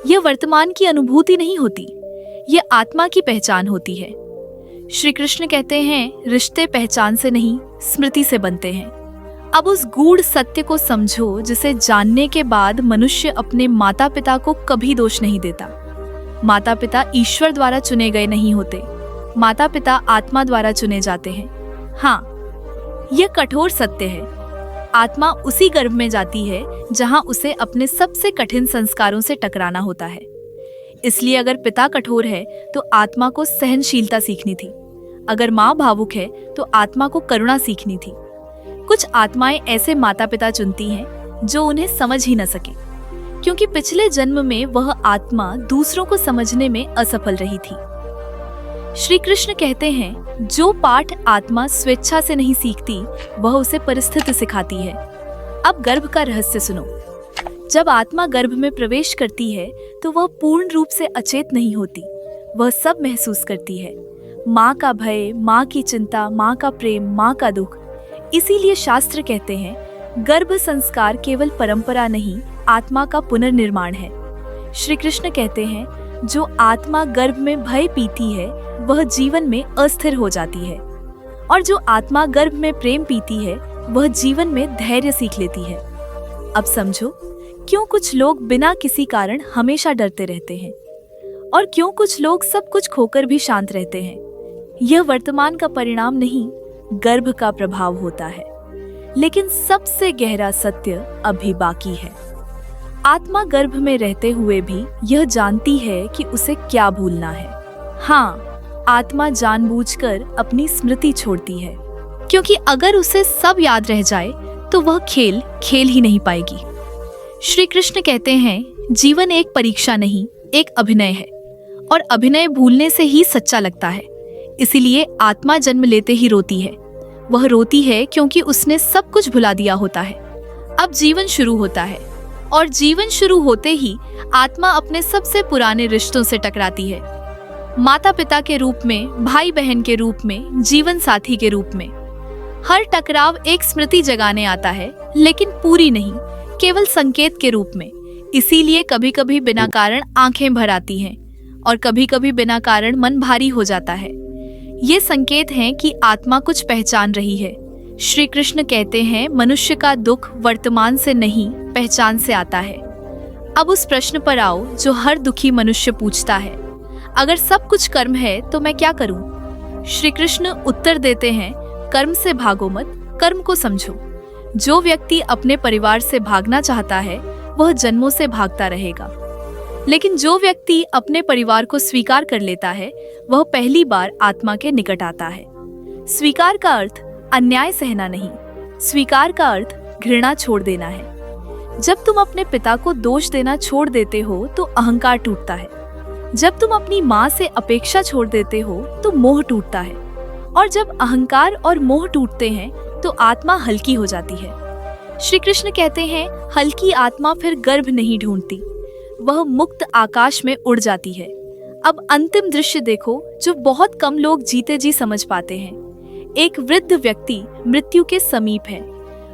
यह वर्तमान की अनुभूति नहीं होती, यह आत्मा की पहचान होती है। श्री कृष्ण कहते हैं, रिश्ते पहचान से नहीं स्मृति से बनते हैं। अब उस गूढ़ सत्य को समझो जिसे जानने के बाद मनुष्य अपने माता पिता को कभी दोष नहीं देता। माता पिता ईश्वर द्वारा चुने गए नहीं होते, माता पिता आत्मा द्वारा चुने जाते हैं। हाँ, यह कठोर सत्य है। आत्मा उसी गर्भ में जाती है जहां उसे अपने सबसे कठिन संस्कारों से टकराना होता है। इसलिए अगर पिता कठोर है तो आत्मा को सहनशीलता सीखनी थी। अगर माँ भावुक है तो आत्मा को करुणा सीखनी थी। कुछ आत्माएं ऐसे माता पिता चुनती हैं जो उन्हें समझ ही न सके, क्योंकि पिछले जन्म में वह आत्मा दूसरों को समझने में असफल रही थी। श्री कृष्ण कहते हैं, जो पाठ आत्मा स्वेच्छा से नहीं सीखती वह उसे परिस्थिति सिखाती है। अब गर्भ का रहस्य सुनो। जब आत्मा गर्भ में प्रवेश करती है तो वह पूर्ण रूप से अचेत नहीं होती। वह सब महसूस करती है, माँ का भय, माँ की चिंता, माँ का प्रेम, माँ का दुख। इसीलिए शास्त्र कहते हैं, गर्भ संस्कार केवल परंपरा नहीं, आत्मा का पुनर्निर्माण है। श्री कृष्ण कहते हैं, जो आत्मा गर्भ में भय पीती है वह जीवन में अस्थिर हो जाती है, और जो आत्मा गर्भ में प्रेम पीती है वह जीवन में धैर्य सीख लेती है। अब समझो, क्यों कुछ लोग बिना किसी कारण हमेशा डरते रहते हैं और क्यों कुछ लोग सब कुछ खोकर भी शांत रहते हैं। यह वर्तमान का परिणाम नहीं, गर्भ का प्रभाव होता है। लेकिन सबसे गहरा सत्य अभी बाकी है। आत्मा गर्भ में रहते हुए भी यह जानती है कि उसे क्या भूलना है। हाँ, आत्मा जानबूझकर अपनी स्मृति छोड़ती है, क्योंकि अगर उसे सब याद रह जाए तो वह खेल ही नहीं पाएगी। श्री कृष्ण कहते हैं, जीवन एक परीक्षा नहीं, एक अभिनय है, और अभिनय भूलने से ही सच्चा लगता है। इसीलिए आत्मा जन्म लेते ही रोती है। वह रोती है क्योंकि उसने सब कुछ भुला दिया होता है। अब जीवन शुरू होता है, और जीवन शुरू होते ही आत्मा अपने सबसे पुराने रिश्तों से टकराती है। माता पिता के रूप में, भाई बहन के रूप में, जीवन साथी के रूप में। हर टकराव एक स्मृति जगाने आता है, लेकिन पूरी नहीं, केवल संकेत के रूप में। इसीलिए कभी कभी बिना कारण आंखें भर आती हैं और कभी कभी बिना कारण मन भारी हो जाता है। ये संकेत हैं कि आत्मा कुछ पहचान रही है। श्री कृष्ण कहते हैं, मनुष्य का दुख वर्तमान से नहीं, पहचान से आता है। अब उस प्रश्न पर आओ जो हर दुखी मनुष्य पूछता है, अगर सब कुछ कर्म है तो मैं क्या करूं? श्री कृष्ण उत्तर देते हैं, कर्म से भागो मत, कर्म को समझो। जो व्यक्ति अपने परिवार से भागना चाहता है वह जन्मों से भागता रहेगा, लेकिन जो व्यक्ति अपने परिवार को स्वीकार कर लेता है वह पहली बार आत्मा के निकट आता है। स्वीकार का अर्थ अन्याय सहना नहीं, स्वीकार का अर्थ घृणा छोड़ देना है। जब तुम अपने पिता को दोष देना छोड़ देते हो तो अहंकार टूटता है। जब तुम अपनी माँ से अपेक्षा छोड़ देते हो तो मोह टूटता है, और जब अहंकार और मोह टूटते हैं तो आत्मा हल्की हो जाती है। श्री कृष्ण कहते हैं, हल्की आत्मा फिर गर्भ नहीं ढूंढती, वह मुक्त आकाश में उड़ जाती है। अब अंतिम दृश्य देखो जो बहुत कम लोग जीते जी समझ पाते हैं। एक वृद्ध व्यक्ति मृत्यु के समीप है।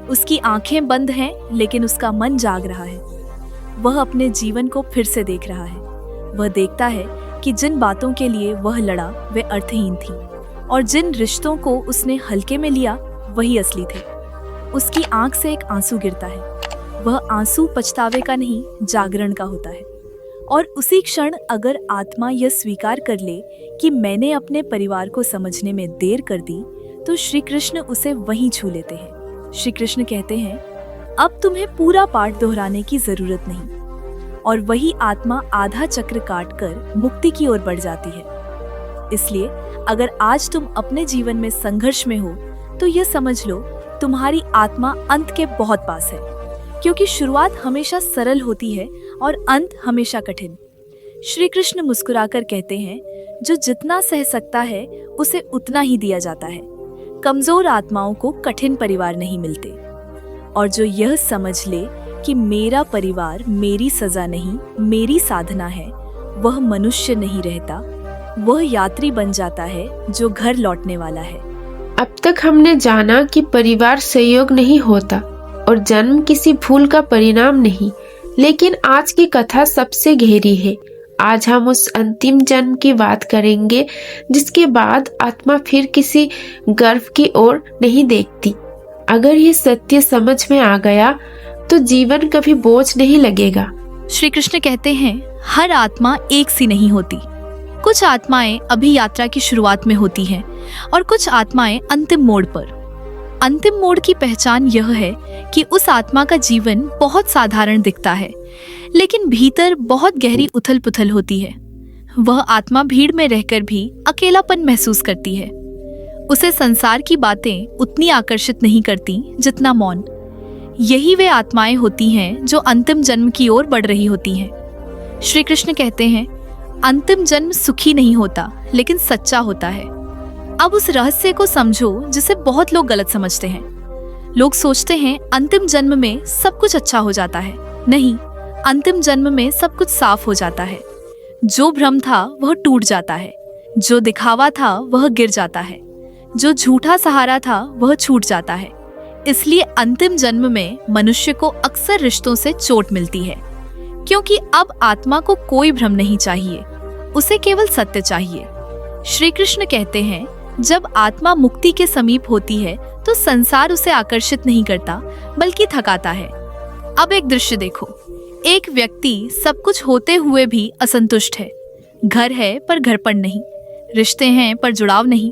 उसकी आंखें बंद हैं, लेकिन उसका मन जाग रहा है। वह अपने जीवन को फिर से देख रहा है। वह देखता है कि जिन बातों के लिए वह लड़ा वे अर्थहीन थी, और जिन रिश्तों को उसने हल्के में लिया वही असली थे। उसकी आंख से एक आंसू गिरता है। वह आंसू पछतावे का नहीं, जागरण का होता है। और उसी क्षण अगर आत्मा यह स्वीकार कर ले कि मैंने अपने परिवार को समझने में देर कर दी, तो श्री कृष्ण उसे वहीं छू लेते हैं। श्री कृष्ण कहते हैं, अब तुम्हें पूरा पाठ दोहराने की जरूरत नहीं, और वही आत्मा आधा चक्र काटकर मुक्ति की ओर बढ़ जाती है। इसलिए अगर आज तुम अपने जीवन में संघर्ष में हो तो ये समझ लो तुम्हारी आत्मा अंत के बहुत पास है, क्योंकि शुरुआत हमेशा सरल होती है और अंत हमेशा कठिन। श्री कृष्ण मुस्कुराकर कहते हैं, जो जितना सह सकता है उसे उतना ही दिया जाता है। कमजोर आत्माओं को कठिन परिवार नहीं मिलते, और जो यह समझ ले कि मेरा परिवार मेरी सजा नहीं, मेरी साधना है, वह मनुष्य नहीं रहता, वह यात्री बन जाता है जो घर लौटने वाला है। अब तक हमने जाना कि परिवार संयोग नहीं होता और जन्म किसी भूल का परिणाम नहीं, लेकिन आज की कथा सबसे गहरी है। आज हम उस अंतिम जन्म की बात करेंगे जिसके बाद आत्मा फिर किसी गर्व की ओर नहीं देखती। अगर ये सत्य समझ में आ गया तो जीवन कभी बोझ नहीं लगेगा। श्री कृष्ण कहते हैं, हर आत्मा एक सी नहीं होती। कुछ आत्माएं अभी यात्रा की शुरुआत में होती हैं और कुछ आत्माएं अंतिम मोड़ पर। अंतिम मोड़ की पहचान यह है कि उस आत्मा का जीवन बहुत साधारण दिखता है, लेकिन भीतर बहुत गहरी उथल पुथल होती है। वह आत्मा भीड़ में रहकर भी अकेलापन महसूस करती है। उसे संसार की बातें उतनी आकर्षित नहीं करती जितना मौन। यही वे आत्माएं होती हैं जो अंतिम जन्म की ओर बढ़ रही होती हैं। श्री कृष्ण कहते हैं, अंतिम जन्म सुखी नहीं होता लेकिन सच्चा होता है। अब उस रहस्य को समझो जिसे बहुत लोग गलत समझते हैं। लोग सोचते हैं अंतिम जन्म में सब कुछ अच्छा हो जाता है। नहीं, अंतिम जन्म में सब कुछ साफ हो जाता है। जो भ्रम था वह टूट जाता है, जो दिखावा था वह गिर जाता है, जो झूठा सहारा था वह छूट जाता है। इसलिए अंतिम जन्म में मनुष्य को अक्सर रिश्तों से चोट मिलती है, क्योंकि अब आत्मा को कोई भ्रम नहीं चाहिए, उसे केवल सत्य चाहिए। श्री कृष्ण कहते हैं, जब आत्मा मुक्ति के समीप होती है तो संसार उसे आकर्षित नहीं करता बल्कि थकाता है। अब एक दृश्य देखो। एक व्यक्ति सब कुछ होते हुए भी असंतुष्ट है। घर है पर घरपन नहीं, रिश्ते हैं पर जुड़ाव नहीं,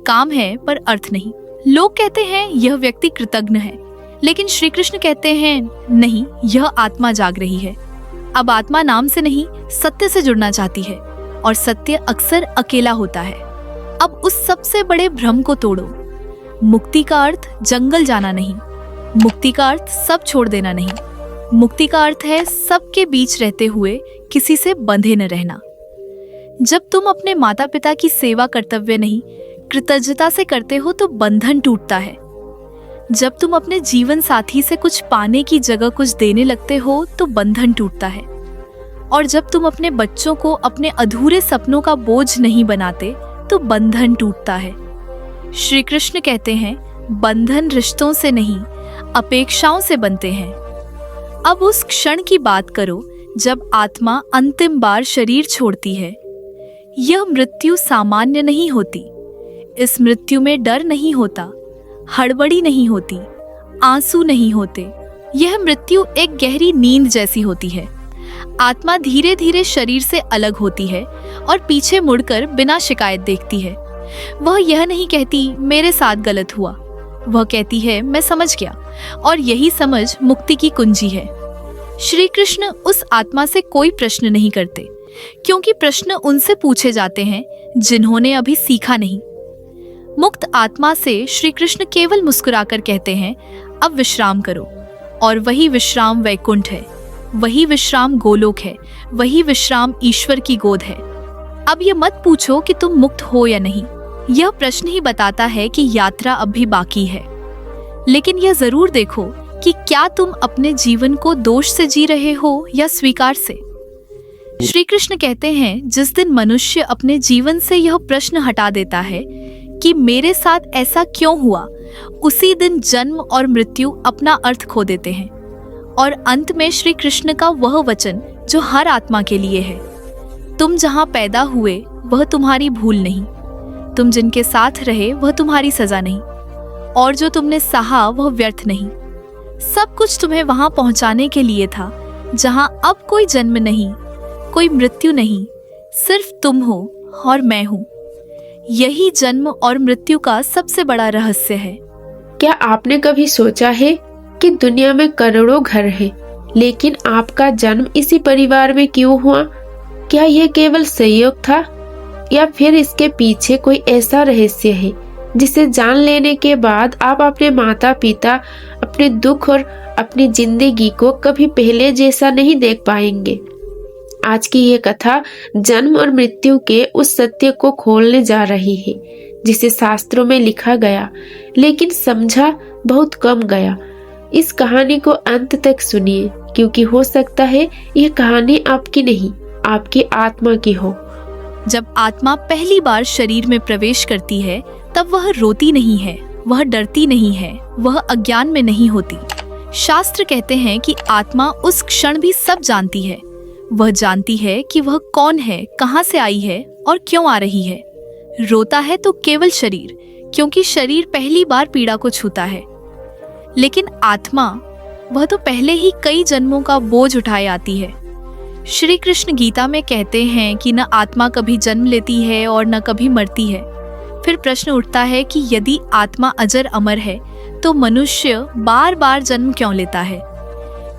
काम है पर अर्थ नहीं। लोग कहते हैं यह व्यक्ति कृतज्ञ है, लेकिन श्री कृष्ण कहते हैं नहीं, यह आत्मा जाग रही है। अब आत्मा नाम से नहीं, सत्य से जुड़ना चाहती है, और सत्य अक्सर अकेला होता है। अब उस सबसे बड़े भ्रम को तोड़ो। मुक्ति का अर्थ जंगल जाना नहीं, मुक्ति का अर्थ सब छोड़ देना नहीं, मुक्ति का अर्थ है सबके बीच रहते हुए किसी से बंधे न रहना। जब तुम अपने माता पिता की सेवा कर्तव्य नहीं, कृतज्ञता से करते हो तो बंधन टूटता है। जब तुम अपने जीवन साथी से कुछ पाने की जगह कुछ देने लगते हो तो बंधन टूटता है। और जब तुम अपने बच्चों को अपने अधूरे सपनों का बोझ नहीं बनाते तो बंधन टूटता है। श्री कृष्ण कहते हैं, बंधन रिश्तों से नहीं, अपेक्षाओं से बनते हैं। अब उस क्षण की बात करो जब आत्मा अंतिम बार शरीर छोड़ती है। यह मृत्यु सामान्य नहीं होती। इस मृत्यु में डर नहीं होता, हड़बड़ी नहीं होती, आंसू नहीं होते। यह मृत्यु एक गहरी नींद जैसी होती है। आत्मा धीरे धीरे शरीर से अलग होती है और पीछे मुड़कर बिना शिकायत देखती है। वह यह नहीं कहती मेरे साथ गलत हुआ, वह कहती है मैं समझ गया, और यही समझ मुक्ति की कुंजी है। श्री कृष्ण उस आत्मा से कोई प्रश्न नहीं करते, क्योंकि प्रश्न उनसे पूछे जाते हैं जिन्होंने अभी सीखा नहीं। मुक्त आत्मा से श्री कृष्ण केवल मुस्कुराकर कहते हैं, अब विश्राम करो। और वही विश्राम वैकुंठ है, वही विश्राम गोलोक है, वही विश्राम ईश्वर की गोद है। अब ये मत पूछो कि तुम मुक्त हो या नहीं, यह प्रश्न ही बताता है कि यात्रा अब भी बाकी है। लेकिन यह जरूर देखो कि क्या तुम अपने जीवन को दोष से जी रहे हो या स्वीकार से। श्री कृष्ण कहते हैं, जिस दिन मनुष्य अपने जीवन से यह प्रश्न हटा देता है कि मेरे साथ ऐसा क्यों हुआ, उसी दिन जन्म और मृत्यु अपना अर्थ खो देते हैं। और अंत में श्री कृष्ण का वह वचन जो हर आत्मा के लिए है, तुम जहां पैदा हुए वह तुम्हारी भूल नहीं, तुम जिनके साथ रहे वह तुम्हारी सजा नहीं, और जो तुमने सहा वह व्यर्थ नहीं। सब कुछ तुम्हें वहां पहुंचाने के लिए था जहां अब कोई जन्म नहीं, कोई मृत्यु नहीं, सिर्फ तुम हो और मैं हूं। यही जन्म और मृत्यु का सबसे बड़ा रहस्य है। क्या आपने कभी सोचा है कि दुनिया में करोड़ों घर हैं, लेकिन आपका जन्म इसी परिवार में क्यों हुआ? क्या यह केवल संयोग था या फिर इसके पीछे कोई ऐसा रहस्य है जिसे जान लेने के बाद आप अपने माता पिता, अपने दुख और अपनी जिंदगी को कभी पहले जैसा नहीं देख पाएंगे। आज की ये कथा जन्म और मृत्यु के उस सत्य को खोलने जा रही है जिसे शास्त्रों में लिखा गया लेकिन समझा बहुत कम गया। इस कहानी को अंत तक सुनिए, क्योंकि हो सकता है यह कहानी आपकी नहीं, आपकी आत्मा की हो। जब आत्मा पहली बार शरीर में प्रवेश करती है तब वह रोती नहीं है, वह डरती नहीं है, वह अज्ञान में नहीं होती। शास्त्र कहते हैं कि आत्मा उस क्षण भी सब जानती है। वह जानती है कि वह कौन है, कहाँ से आई है और क्यों आ रही है। रोता है तो केवल शरीर, क्योंकि शरीर पहली बार पीड़ा को छूता है। लेकिन आत्मा, वह तो पहले ही कई जन्मों का बोझ उठाए आती है। श्री कृष्ण गीता में कहते हैं कि न आत्मा कभी जन्म लेती है और न कभी मरती है। फिर प्रश्न उठता है कि यदि आत्मा अजर अमर है तो मनुष्य बार बार जन्म क्यों लेता है?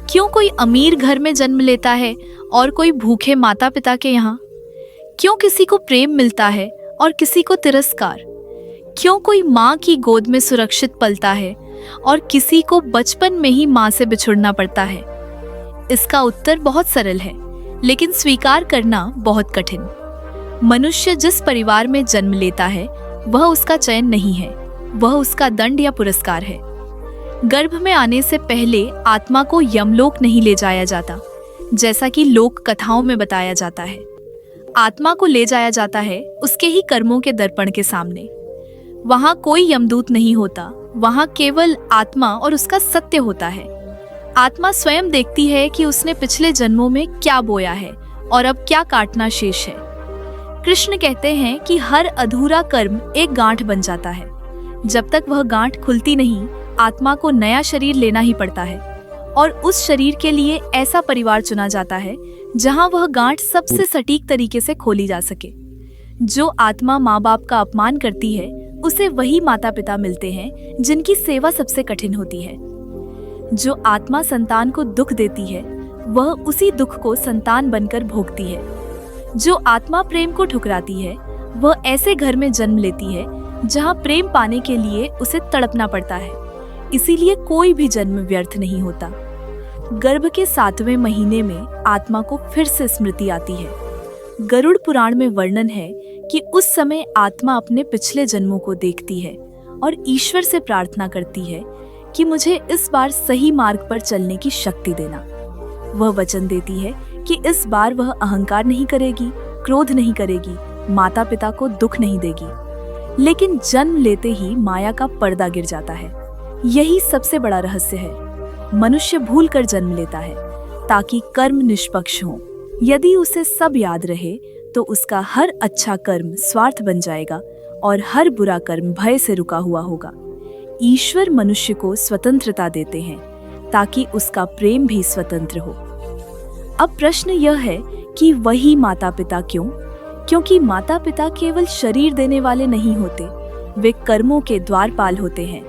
क्यों कोई अमीर घर में जन्म लेता है और कोई भूखे माता पिता के यहाँ? क्यों किसी को प्रेम मिलता है और किसी को तिरस्कार? क्यों कोई माँ की गोद में सुरक्षित पलता है और किसी को बचपन में ही माँ से बिछुड़ना पड़ता है? इसका उत्तर बहुत सरल है, लेकिन स्वीकार करना बहुत कठिन। मनुष्य जिस परिवार में जन्म लेता है वह उसका चयन नहीं है, वह उसका दंड या पुरस्कार है। गर्भ में आने से पहले आत्मा को यमलोक नहीं ले जाया जाता, जैसा कि लोक कथाओं में बताया जाता है। आत्मा को ले जाया जाता है उसके ही कर्मों के दर्पण के सामने। वहां कोई यमदूत नहीं होता, वहां केवल आत्मा और उसका सत्य होता है। आत्मा स्वयं देखती है कि उसने पिछले जन्मों में क्या बोया है और अब क्या काटना शेष है। कृष्ण कहते हैं कि हर अधूरा कर्म एक गांठ बन जाता है। जब तक वह गांठ खुलती नहीं, आत्मा को नया शरीर लेना ही पड़ता है और उस शरीर के लिए ऐसा परिवार चुना जाता है जहां वह गांठ सबसे सटीक तरीके से खोली जा सके। जो आत्मा माँ बाप का अपमान करती है उसे वही माता पिता मिलते हैं जिनकी सेवा सबसे कठिन होती है। जो आत्मा संतान को दुख देती है वह उसी दुख को संतान बनकर भोगती है। जो आत्मा प्रेम को ठुकराती है वह ऐसे घर में जन्म लेती है जहां प्रेम पाने के लिए उसे तड़पना पड़ता है। इसीलिए कोई भी जन्म व्यर्थ नहीं होता। गर्भ के 7वें महीने में आत्मा को फिर से स्मृति आती है। गरुड़ पुराण में वर्णन है कि उस समय आत्मा अपने पिछले जन्मों को देखती है और ईश्वर से प्रार्थना करती है कि मुझे इस बार सही मार्ग पर चलने की शक्ति देना। वह वचन देती है कि इस बार वह अहंकार नहीं करेगी, क्रोध नहीं करेगी, माता पिता को दुख नहीं देगी। लेकिन जन्म लेते ही माया का पर्दा गिर जाता है। यही सबसे बड़ा रहस्य है। मनुष्य भूल कर जन्म लेता है ताकि कर्म निष्पक्ष हो। यदि उसे सब याद रहे तो उसका हर अच्छा कर्म स्वार्थ बन जाएगा और हर बुरा कर्म भय से रुका हुआ होगा। ईश्वर मनुष्य को स्वतंत्रता देते हैं ताकि उसका प्रेम भी स्वतंत्र हो। अब प्रश्न यह है कि वही माता पिता क्यों? क्योंकि माता पिता केवल शरीर देने वाले नहीं होते, वे कर्मों के द्वारपाल होते हैं।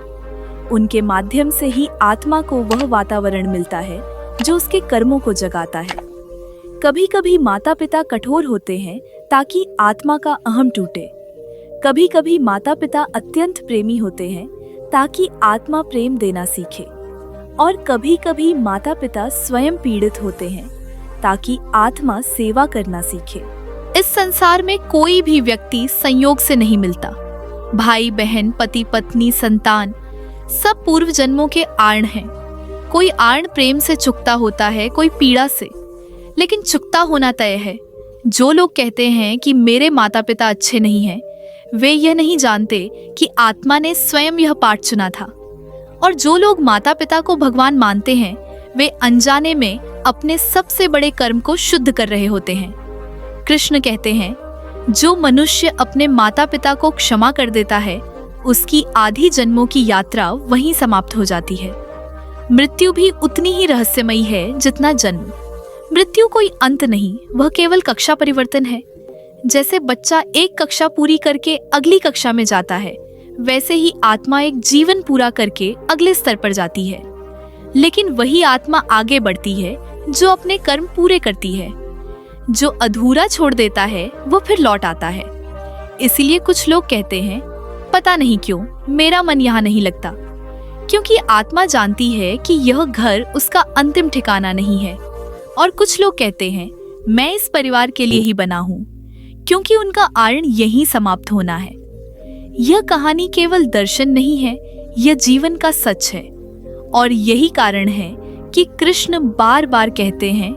उनके माध्यम से ही आत्मा को वह वातावरण मिलता है जो उसके कर्मों को जगाता है। कभी कभी माता पिता कठोर होते हैं ताकि आत्मा का अहम टूटे। कभी कभी माता पिता अत्यंत प्रेमी होते हैं ताकि आत्मा प्रेम देना सीखे। और कभी कभी माता पिता स्वयं पीड़ित होते हैं ताकि आत्मा सेवा करना सीखे। इस संसार में कोई भी व्यक्ति संयोग से नहीं मिलता। भाई बहन, पति पत्नी, संतान सब पूर्व जन्मों के आर्ण हैं। कोई आर्ण प्रेम से चुकता होता है, कोई पीड़ा से, लेकिन चुकता होना तय है। जो लोग कहते हैं कि मेरे माता पिता अच्छे नहीं हैं, वे यह नहीं जानते कि आत्मा ने स्वयं यह पाठ चुना था। और जो लोग माता पिता को भगवान मानते हैं, वे अनजाने में अपने सबसे बड़े कर्म को शुद्ध कर रहे होते हैं। कृष्ण कहते हैं, जो मनुष्य अपने माता पिता को क्षमा कर देता है उसकी आधी जन्मों की यात्रा वहीं समाप्त हो जाती है। मृत्यु भी उतनी ही रहस्यमयी है जितना जन्म। मृत्यु कोई अंत नहीं, वह केवल कक्षा परिवर्तन है। जैसे बच्चा एक कक्षा पूरी करके अगली कक्षा में जाता है, वैसे ही आत्मा एक जीवन पूरा करके अगले स्तर पर जाती है। लेकिन वही आत्मा आगे बढ़ती है जो अपने कर्म पूरे करती है। जो अधूरा छोड़ देता है वो फिर लौट आता है। इसीलिए कुछ लोग कहते हैं, पता नहीं क्यों मेरा मन यहाँ नहीं लगता, क्योंकि आत्मा जानती है कि यह घर उसका अंतिम ठिकाना नहीं है। और कुछ लोग कहते हैं मैं इस परिवार के लिए ही बना हूँ, क्योंकि उनका आयन यहीं समाप्त होना है। यह कहानी केवल दर्शन नहीं है, यह जीवन का सच है। और यही कारण है कि कृष्ण बार बार कहते हैं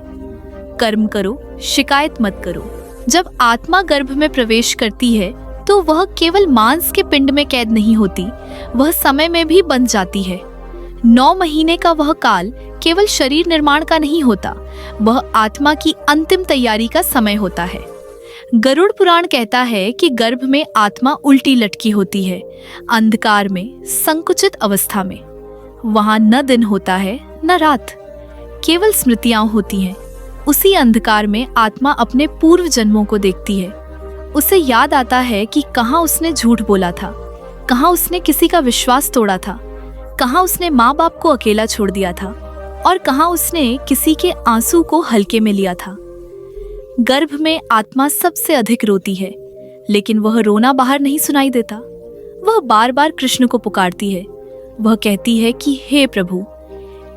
कर्म करो, शिकायत मत करो। जब आत्मा गर्भ में प्रवेश करती है तो वह केवल मांस के पिंड में कैद नहीं होती, वह समय में भी बंध जाती है। 9 महीने का वह काल केवल शरीर निर्माण का नहीं होता, वह आत्मा की अंतिम तैयारी का समय होता है। गरुड़ पुराण कहता है कि गर्भ में आत्मा उल्टी लटकी होती है, अंधकार में, संकुचित अवस्था में। वहां न दिन होता है न रात, केवल स्मृतियां होती हैं। उसी अंधकार में आत्मा अपने पूर्व जन्मों को देखती है। उसे याद आता है कि कहाँ उसने झूठ बोला था, कहाँ उसने किसी का विश्वास तोड़ा था, कहाँ उसने माँ बाप को अकेला छोड़ दिया था, और कहाँ उसने किसी के आंसू को हल्के में लिया था। गर्भ में आत्मा सबसे अधिक रोती है, लेकिन वह रोना बाहर नहीं सुनाई देता। वह बार बार कृष्ण को पुकारती है। वह कहती है कि हे प्रभु,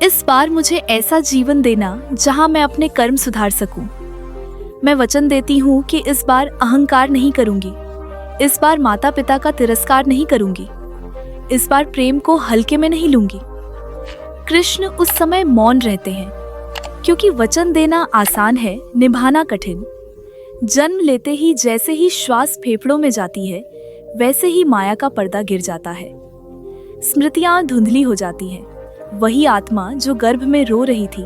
इस बार मुझे ऐसा जीवन देना जहां मैं अपने कर्म सुधार सकूं। मैं वचन देती हूँ कि इस बार अहंकार नहीं करूंगी, इस बार माता पिता का तिरस्कार नहीं करूंगी, इस बार प्रेम को हल्के में नहीं लूंगी। कृष्ण उस समय मौन रहते हैं, क्योंकि वचन देना आसान है, निभाना कठिन। जन्म लेते ही जैसे ही श्वास फेफड़ों में जाती है, वैसे ही माया का पर्दा गिर जाता है। स्मृतियां धुंधली हो जाती हैं। वही आत्मा जो गर्भ में रो रही थी,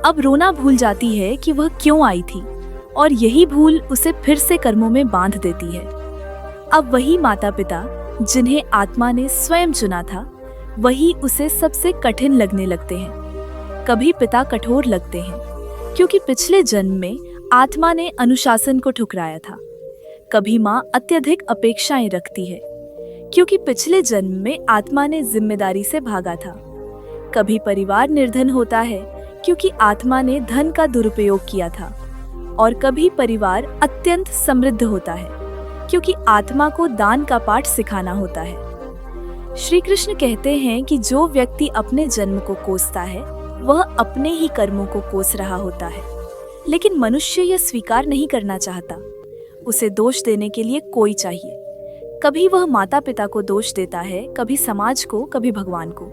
अब रोना भूल जाती है कि वह क्यों आई थी, और यही भूल उसे फिर से कर्मों में बांध देती है। अब वही माता पिता जिन्हें आत्मा ने स्वयं चुना था, वही उसे सबसे कठिन लगने लगते हैं। कभी पिता कठोर लगते हैं, क्योंकि पिछले जन्म में आत्मा ने अनुशासन को ठुकराया था। कभी माँ अत्यधिक अपेक्षाएं रखती है, क्योंकि पिछले जन्म में आत्मा ने जिम्मेदारी से भागा था। कभी परिवार निर्धन होता है, क्योंकि आत्मा ने धन का दुरुपयोग किया था। और कभी परिवार अत्यंत समृद्ध होता है, क्योंकि आत्मा को दान का पाठ सिखाना होता है। श्री कृष्ण कहते हैं कि जो व्यक्ति अपने जन्म को कोसता है, वह अपने ही कर्मों को कोस रहा होता है। लेकिन मनुष्य यह स्वीकार नहीं करना चाहता। उसे दोष देने के लिए कोई चाहिए। कभी वह माता पिता को दोष देता है, कभी समाज को, कभी भगवान को।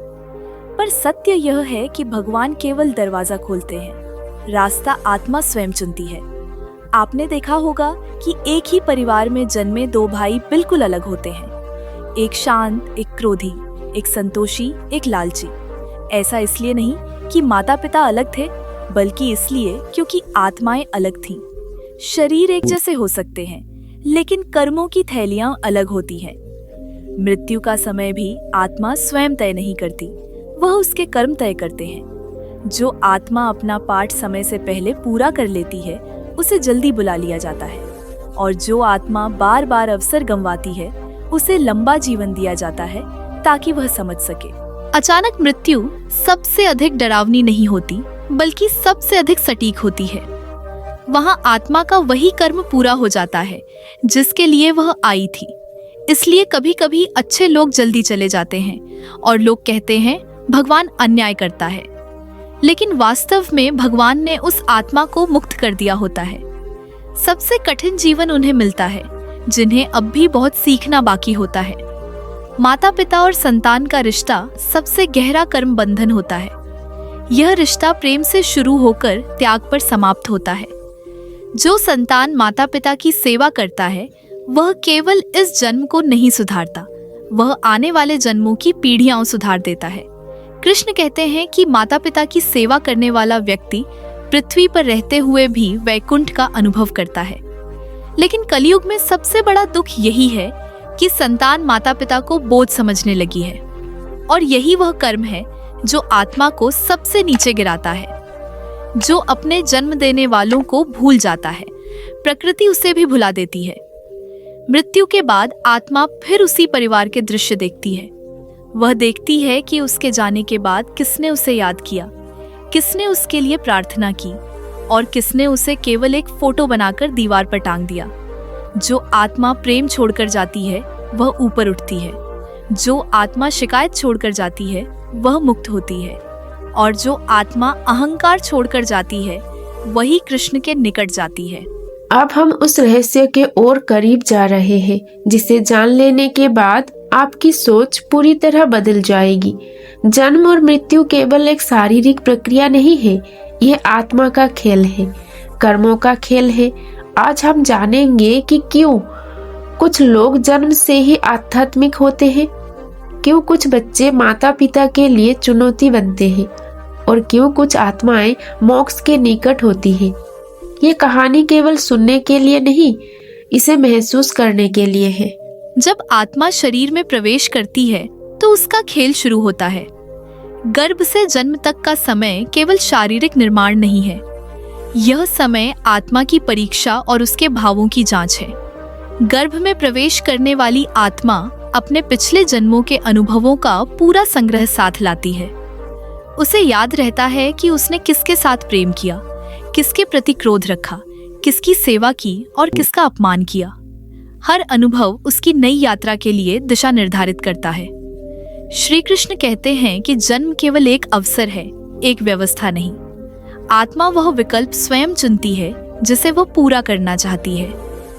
पर सत्य यह है कि भगवान केवल दरवाजा खोलते हैं, रास्ता आत्मा स्वयं चुनती है। आपने देखा होगा कि एक ही परिवार में जन्मे 2 भाई बिल्कुल अलग होते हैं। एक शांत, एक क्रोधी, एक संतोषी, एक लालची। ऐसा इसलिए नहीं कि माता पिता अलग थे, बल्कि इसलिए क्योंकि आत्माएं अलग थीं। शरीर एक जैसे हो सकते हैं, लेकिन कर्मों की थैलियां अलग होती हैं। मृत्यु का समय भी आत्मा स्वयं तय नहीं करती, वह उसके कर्म तय करते हैं। जो आत्मा अपना पाठ समय से पहले पूरा कर लेती है, उसे जल्दी बुला लिया जाता है, और जो आत्मा बार बार अवसर गंवाती है, उसे लंबा जीवन दिया जाता है ताकि वह समझ सके। अचानक मृत्यु सबसे अधिक डरावनी नहीं होती, बल्कि सबसे अधिक सटीक होती है। वहां आत्मा का वही कर्म पूरा हो जाता है जिसके लिए वह आई थी। इसलिए कभी कभी अच्छे लोग जल्दी चले जाते हैं और लोग कहते हैं भगवान अन्याय करता है, लेकिन वास्तव में भगवान ने उस आत्मा को मुक्त कर दिया होता है। सबसे कठिन जीवन उन्हें मिलता है जिन्हें अब भी बहुत सीखना बाकी होता है। माता पिता और संतान का रिश्ता सबसे गहरा कर्म बंधन होता है। यह रिश्ता प्रेम से शुरू होकर त्याग पर समाप्त होता है। जो संतान माता पिता की सेवा करता है, वह केवल इस जन्म को नहीं सुधारता, वह आने वाले जन्मों की पीढ़ियां सुधार देता है। कृष्ण कहते हैं कि माता पिता की सेवा करने वाला व्यक्ति पृथ्वी पर रहते हुए भी वैकुंठ का अनुभव करता है। लेकिन कलयुग में सबसे बड़ा दुख यही है कि संतान माता पिता को बोझ समझने लगी है, और यही वह कर्म है जो आत्मा को सबसे नीचे गिराता है। जो अपने जन्म देने वालों को भूल जाता है, प्रकृति उसे भी भुला देती है। मृत्यु के बाद आत्मा फिर उसी परिवार के दृश्य देखती है। वह देखती है कि उसके जाने के बाद किसने उसे याद किया, किसने उसके लिए प्रार्थना की, और किसने उसे केवल एक फोटो बनाकर दीवार पर टांग दिया। जो आत्मा प्रेम छोड़कर जाती है, वह ऊपर उठती है। जो आत्मा शिकायत छोड़कर जाती है वह मुक्त होती है, और जो आत्मा अहंकार छोड़कर जाती है वही कृष्ण के निकट जाती है। अब हम उस रहस्य के और करीब जा रहे हैं जिसे जान लेने के बाद आपकी सोच पूरी तरह बदल जाएगी। जन्म और मृत्यु केवल एक शारीरिक प्रक्रिया नहीं है, यह आत्मा का खेल है, कर्मों का खेल है। आज हम जानेंगे कि क्यों कुछ लोग जन्म से ही आध्यात्मिक होते हैं, क्यों कुछ बच्चे माता पिता के लिए चुनौती बनते हैं और क्यों कुछ आत्माएं मोक्ष के निकट होती हैं। ये कहानी केवल सुनने के लिए नहीं, इसे महसूस करने के लिए है। जब आत्मा शरीर में प्रवेश करती है तो उसका खेल शुरू होता है। गर्भ से जन्म तक का समय केवल शारीरिक निर्माण नहीं है, यह समय आत्मा की परीक्षा और उसके भावों की जांच है। गर्भ में प्रवेश करने वाली आत्मा अपने पिछले जन्मों के अनुभवों का पूरा संग्रह साथ लाती है। उसे याद रहता है कि उसने किसके साथ प्रेम किया, किसके प्रति क्रोध रखा, किसकी सेवा की और किसका अपमान किया। हर अनुभव उसकी नई यात्रा के लिए दिशा निर्धारित करता है। श्री कृष्ण कहते हैं कि जन्म केवल एक अवसर है, एक व्यवस्था नहीं। आत्मा वह विकल्प स्वयं चुनती है जिसे वह पूरा करना चाहती है,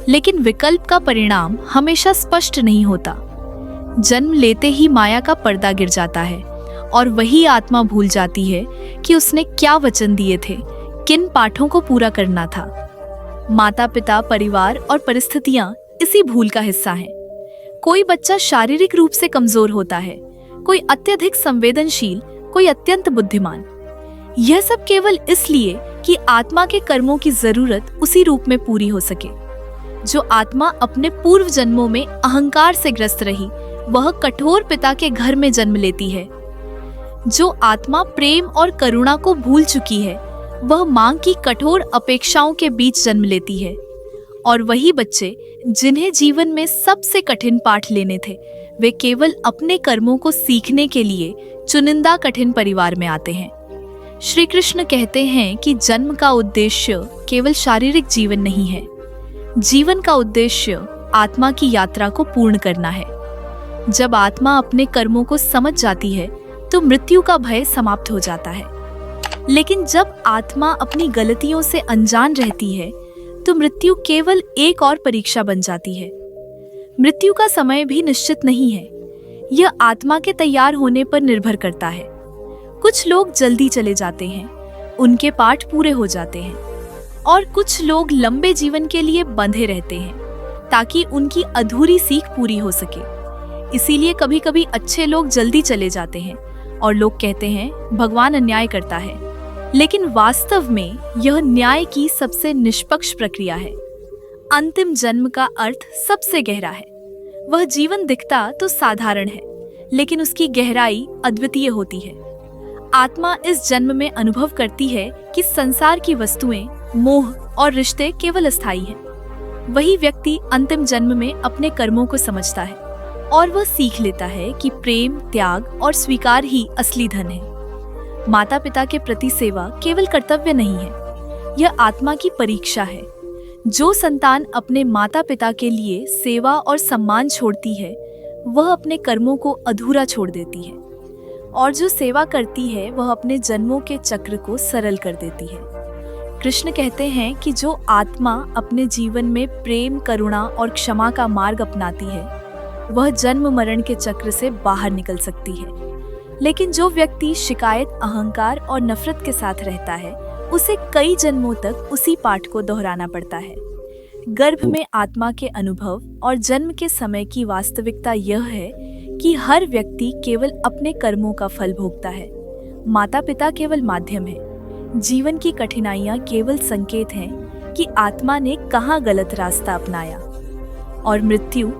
लेकिन विकल्प का परिणाम हमेशा स्पष्ट नहीं होता। जन्म लेते ही माया का पर्दा गिर जाता है और वही आत्मा भूल जाती है कि उसने क्या वचन दिए थे, किन पाठों को पूरा करना था। माता पिता, परिवार और परिस्थितियां इसी भूल का हिस्सा हैं। कोई बच्चा शारीरिक रूप से कमजोर होता है, कोई अत्यधिक संवेदनशील, कोई अत्यंत बुद्धिमान। यह सब केवल इसलिए कि आत्मा के कर्मों की जरूरत उसी रूप में पूरी हो सके। जो आत्मा अपने पूर्व जन्मों में अहंकार से ग्रस्त रही, वह कठोर पिता के घर में जन्म लेती है। जो आत्मा प्रेम और करुणा को भूल चुकी है, वह मांग की कठोर अपेक्षाओं के बीच जन्म लेती है। और वही बच्चे जिन्हें जीवन में सबसे कठिन पाठ लेने थे, वे केवल अपने कर्मों को सीखने के लिए चुनिंदा कठिन परिवार में आते हैं। श्री कृष्ण कहते हैं कि जन्म का उद्देश्य केवल शारीरिक जीवन नहीं है। जीवन का उद्देश्य आत्मा की यात्रा को पूर्ण करना है। जब आत्मा अपने कर्मों को समझ जाती है तो मृत्यु का भय समाप्त हो जाता है। लेकिन जब आत्मा अपनी गलतियों से अनजान रहती है तो मृत्यु केवल एक और परीक्षा बन जाती है। मृत्यु का समय भी निश्चित नहीं है, यह आत्मा के तैयार होने पर निर्भर करता है। कुछ लोग जल्दी चले जाते हैं, उनके पाठ पूरे हो जाते हैं, और कुछ लोग लंबे जीवन के लिए बंधे रहते हैं ताकि उनकी अधूरी सीख पूरी हो सके। इसीलिए कभी कभी अच्छे लोग जल्दी चले जाते हैं और लोग कहते हैं भगवान अन्याय करता है, लेकिन वास्तव में यह न्याय की सबसे निष्पक्ष प्रक्रिया है। अंतिम जन्म का अर्थ सबसे गहरा है। वह जीवन दिखता तो साधारण है, लेकिन उसकी गहराई अद्वितीय होती है। आत्मा इस जन्म में अनुभव करती है कि संसार की वस्तुएं, मोह और रिश्ते केवल अस्थायी हैं। वही व्यक्ति अंतिम जन्म में अपने कर्मों को समझता है और वह सीख लेता है कि प्रेम, त्याग और स्वीकार ही असली धन है। माता पिता के प्रति सेवा केवल कर्तव्य नहीं है, यह आत्मा की परीक्षा है। जो संतान अपने माता पिता के लिए सेवा और सम्मान छोड़ती है, वह अपने कर्मों को अधूरा छोड़ देती है, और जो सेवा करती है वह अपने जन्मों के चक्र को सरल कर देती है। कृष्ण कहते हैं कि जो आत्मा अपने जीवन में प्रेम, करुणा और क्षमा का मार्ग अपनाती है, वह जन्म मरण के चक्र से बाहर निकल सकती है। लेकिन जो व्यक्ति शिकायत, अहंकार और नफरत के साथ रहता है, उसे कई जन्मों तक उसी पाठ को दोहराना पड़ता है। गर्भ में आत्मा के अनुभव और जन्म के समय की वास्तविकता यह है कि हर व्यक्ति केवल अपने कर्मों का फल भोगता है। माता पिता केवल माध्यम है। जीवन की कठिनाइयां केवल संकेत हैं कि आत्मा ने कहाँ गलत रास्ता अपनाया। और मृत्यु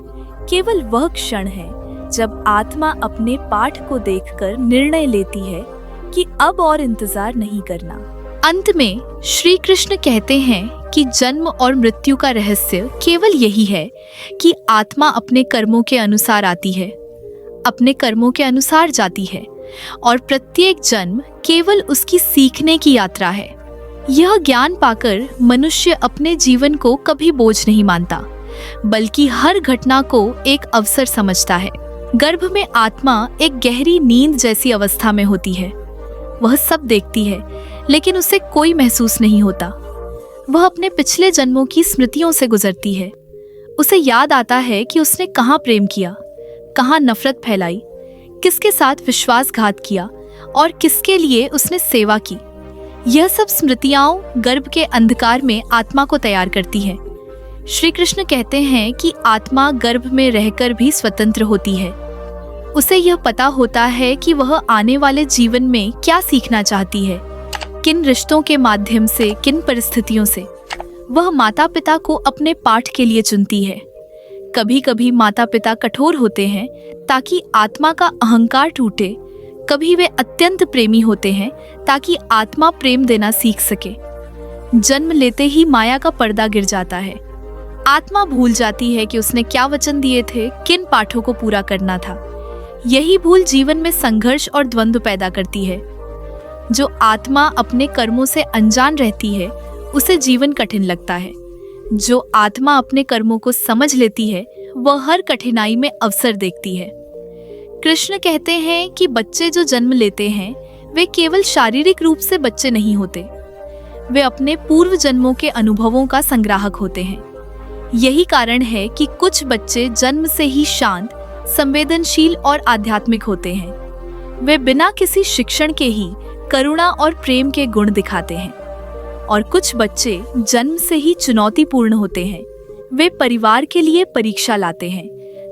केवल वह क्षण है जब आत्मा अपने पाठ को देखकर निर्णय लेती है कि अब और इंतजार नहीं करना। अंत में श्री कृष्ण कहते हैं कि जन्म और मृत्यु का रहस्य केवल यही है कि आत्मा अपने कर्मों के अनुसार आती है, अपने कर्मों के अनुसार जाती है, और प्रत्येक जन्म केवल उसकी सीखने की यात्रा है। यह ज्ञान पाकर मनुष्य अपने जीवन को कभी बोझ नहीं मानता, बल्कि हर घटना को एक अवसर समझता है। गर्भ में आत्मा एक गहरी नींद जैसी अवस्था में होती है। वह सब देखती है, लेकिन उसे कोई महसूस नहीं होता। वह अपने पिछले जन्मों की स्मृतियों से गुजरती है। उसे याद आता है कि उसने कहाँ प्रेम किया, कहाँ नफरत फैलाई, किसके साथ विश्वासघात किया और किसके लिए उसने सेवा की। यह सब स्मृतियां गर्भ के अंधकार में आत्मा को तैयार करती हैं। श्री कृष्ण कहते हैं कि आत्मा गर्भ में रहकर भी स्वतंत्र होती है। उसे यह पता होता है कि वह आने वाले जीवन में क्या सीखना चाहती है, किन रिश्तों के माध्यम से, किन परिस्थितियों से। वह माता पिता को अपने पाठ के लिए चुनती है। कभी कभी माता पिता कठोर होते हैं ताकि आत्मा का अहंकार टूटे, कभी वे अत्यंत प्रेमी होते हैं ताकि आत्मा प्रेम देना सीख सके। जन्म लेते ही माया का पर्दा गिर जाता है। आत्मा भूल जाती है कि उसने क्या वचन दिए थे, किन पाठों को पूरा करना था। यही भूल जीवन में संघर्ष और द्वंद्व पैदा करती है। जो आत्मा अपने कर्मों से अनजान रहती है, उसे जीवन कठिन लगता है। जो आत्मा अपने कर्मों को समझ लेती है, वह हर कठिनाई में अवसर देखती है। कृष्ण कहते हैं कि बच्चे जो जन्म लेते हैं, वे केवल शारीरिक रूप से बच्चे नहीं होते। वे अपने पूर्व जन्मों के अनुभवों का संग्राहक होते हैं। यही कारण है कि कुछ बच्चे जन्म से ही शांत, संवेदनशील और आध्यात्मिक होते हैं। वे बिना किसी शिक्षण के ही करुणा और प्रेम के गुण दिखाते हैं। और कुछ बच्चे जन्म से ही चुनौतीपूर्ण होते हैं। वे परिवार के लिए परीक्षा लाते हैं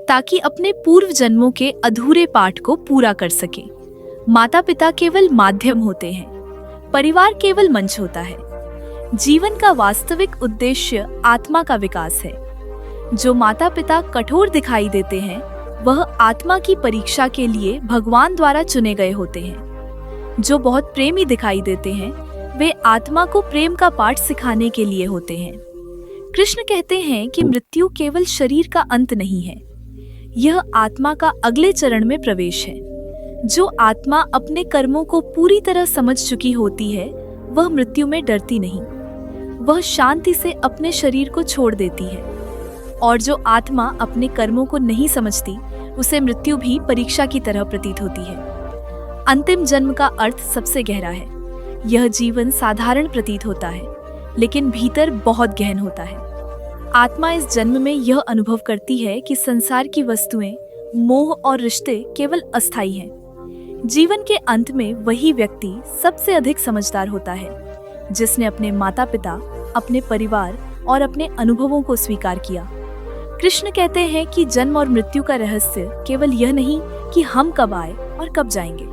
ताकि अपने पूर्व जन्मों के अधूरे पाठ को पूरा कर सके। माता पिता केवल माध्यम होते हैं, परिवार केवल मंच होता है। जीवन का वास्तविक उद्देश्य आत्मा का विकास है। जो माता पिता कठोर दिखाई देते हैं, वह आत्मा की परीक्षा के लिए भगवान द्वारा चुने गए होते हैं। जो बहुत प्रेमी दिखाई देते हैं, वे आत्मा को प्रेम का पाठ सिखाने के लिए होते हैं। कृष्ण कहते हैं कि मृत्यु केवल शरीर का अंत नहीं है, यह आत्मा का अगले चरण में प्रवेश है। जो आत्मा अपने कर्मों को पूरी तरह समझ चुकी होती है, वह मृत्यु में डरती नहीं। वह शांति से अपने शरीर को छोड़ देती है। और जो आत्मा अपने कर्मों को नहीं समझती, उसे मृत्यु भी परीक्षा की तरह प्रतीत होती है। अंतिम जन्म का अर्थ सबसे गहरा है। यह जीवन साधारण प्रतीत होता है, लेकिन भीतर बहुत गहन होता है। आत्मा इस जन्म में यह अनुभव करती है कि संसार की वस्तुएं, मोह और रिश्ते केवल अस्थायी हैं। जीवन के अंत में वही व्यक्ति सबसे अधिक समझदार होता है, जिसने अपने माता पिता, अपने परिवार और अपने अनुभवों को स्वीकार किया। कृष्ण कहते हैं कि जन्म और मृत्यु का रहस्य केवल यह नहीं कि हम कब आए और कब जाएंगे।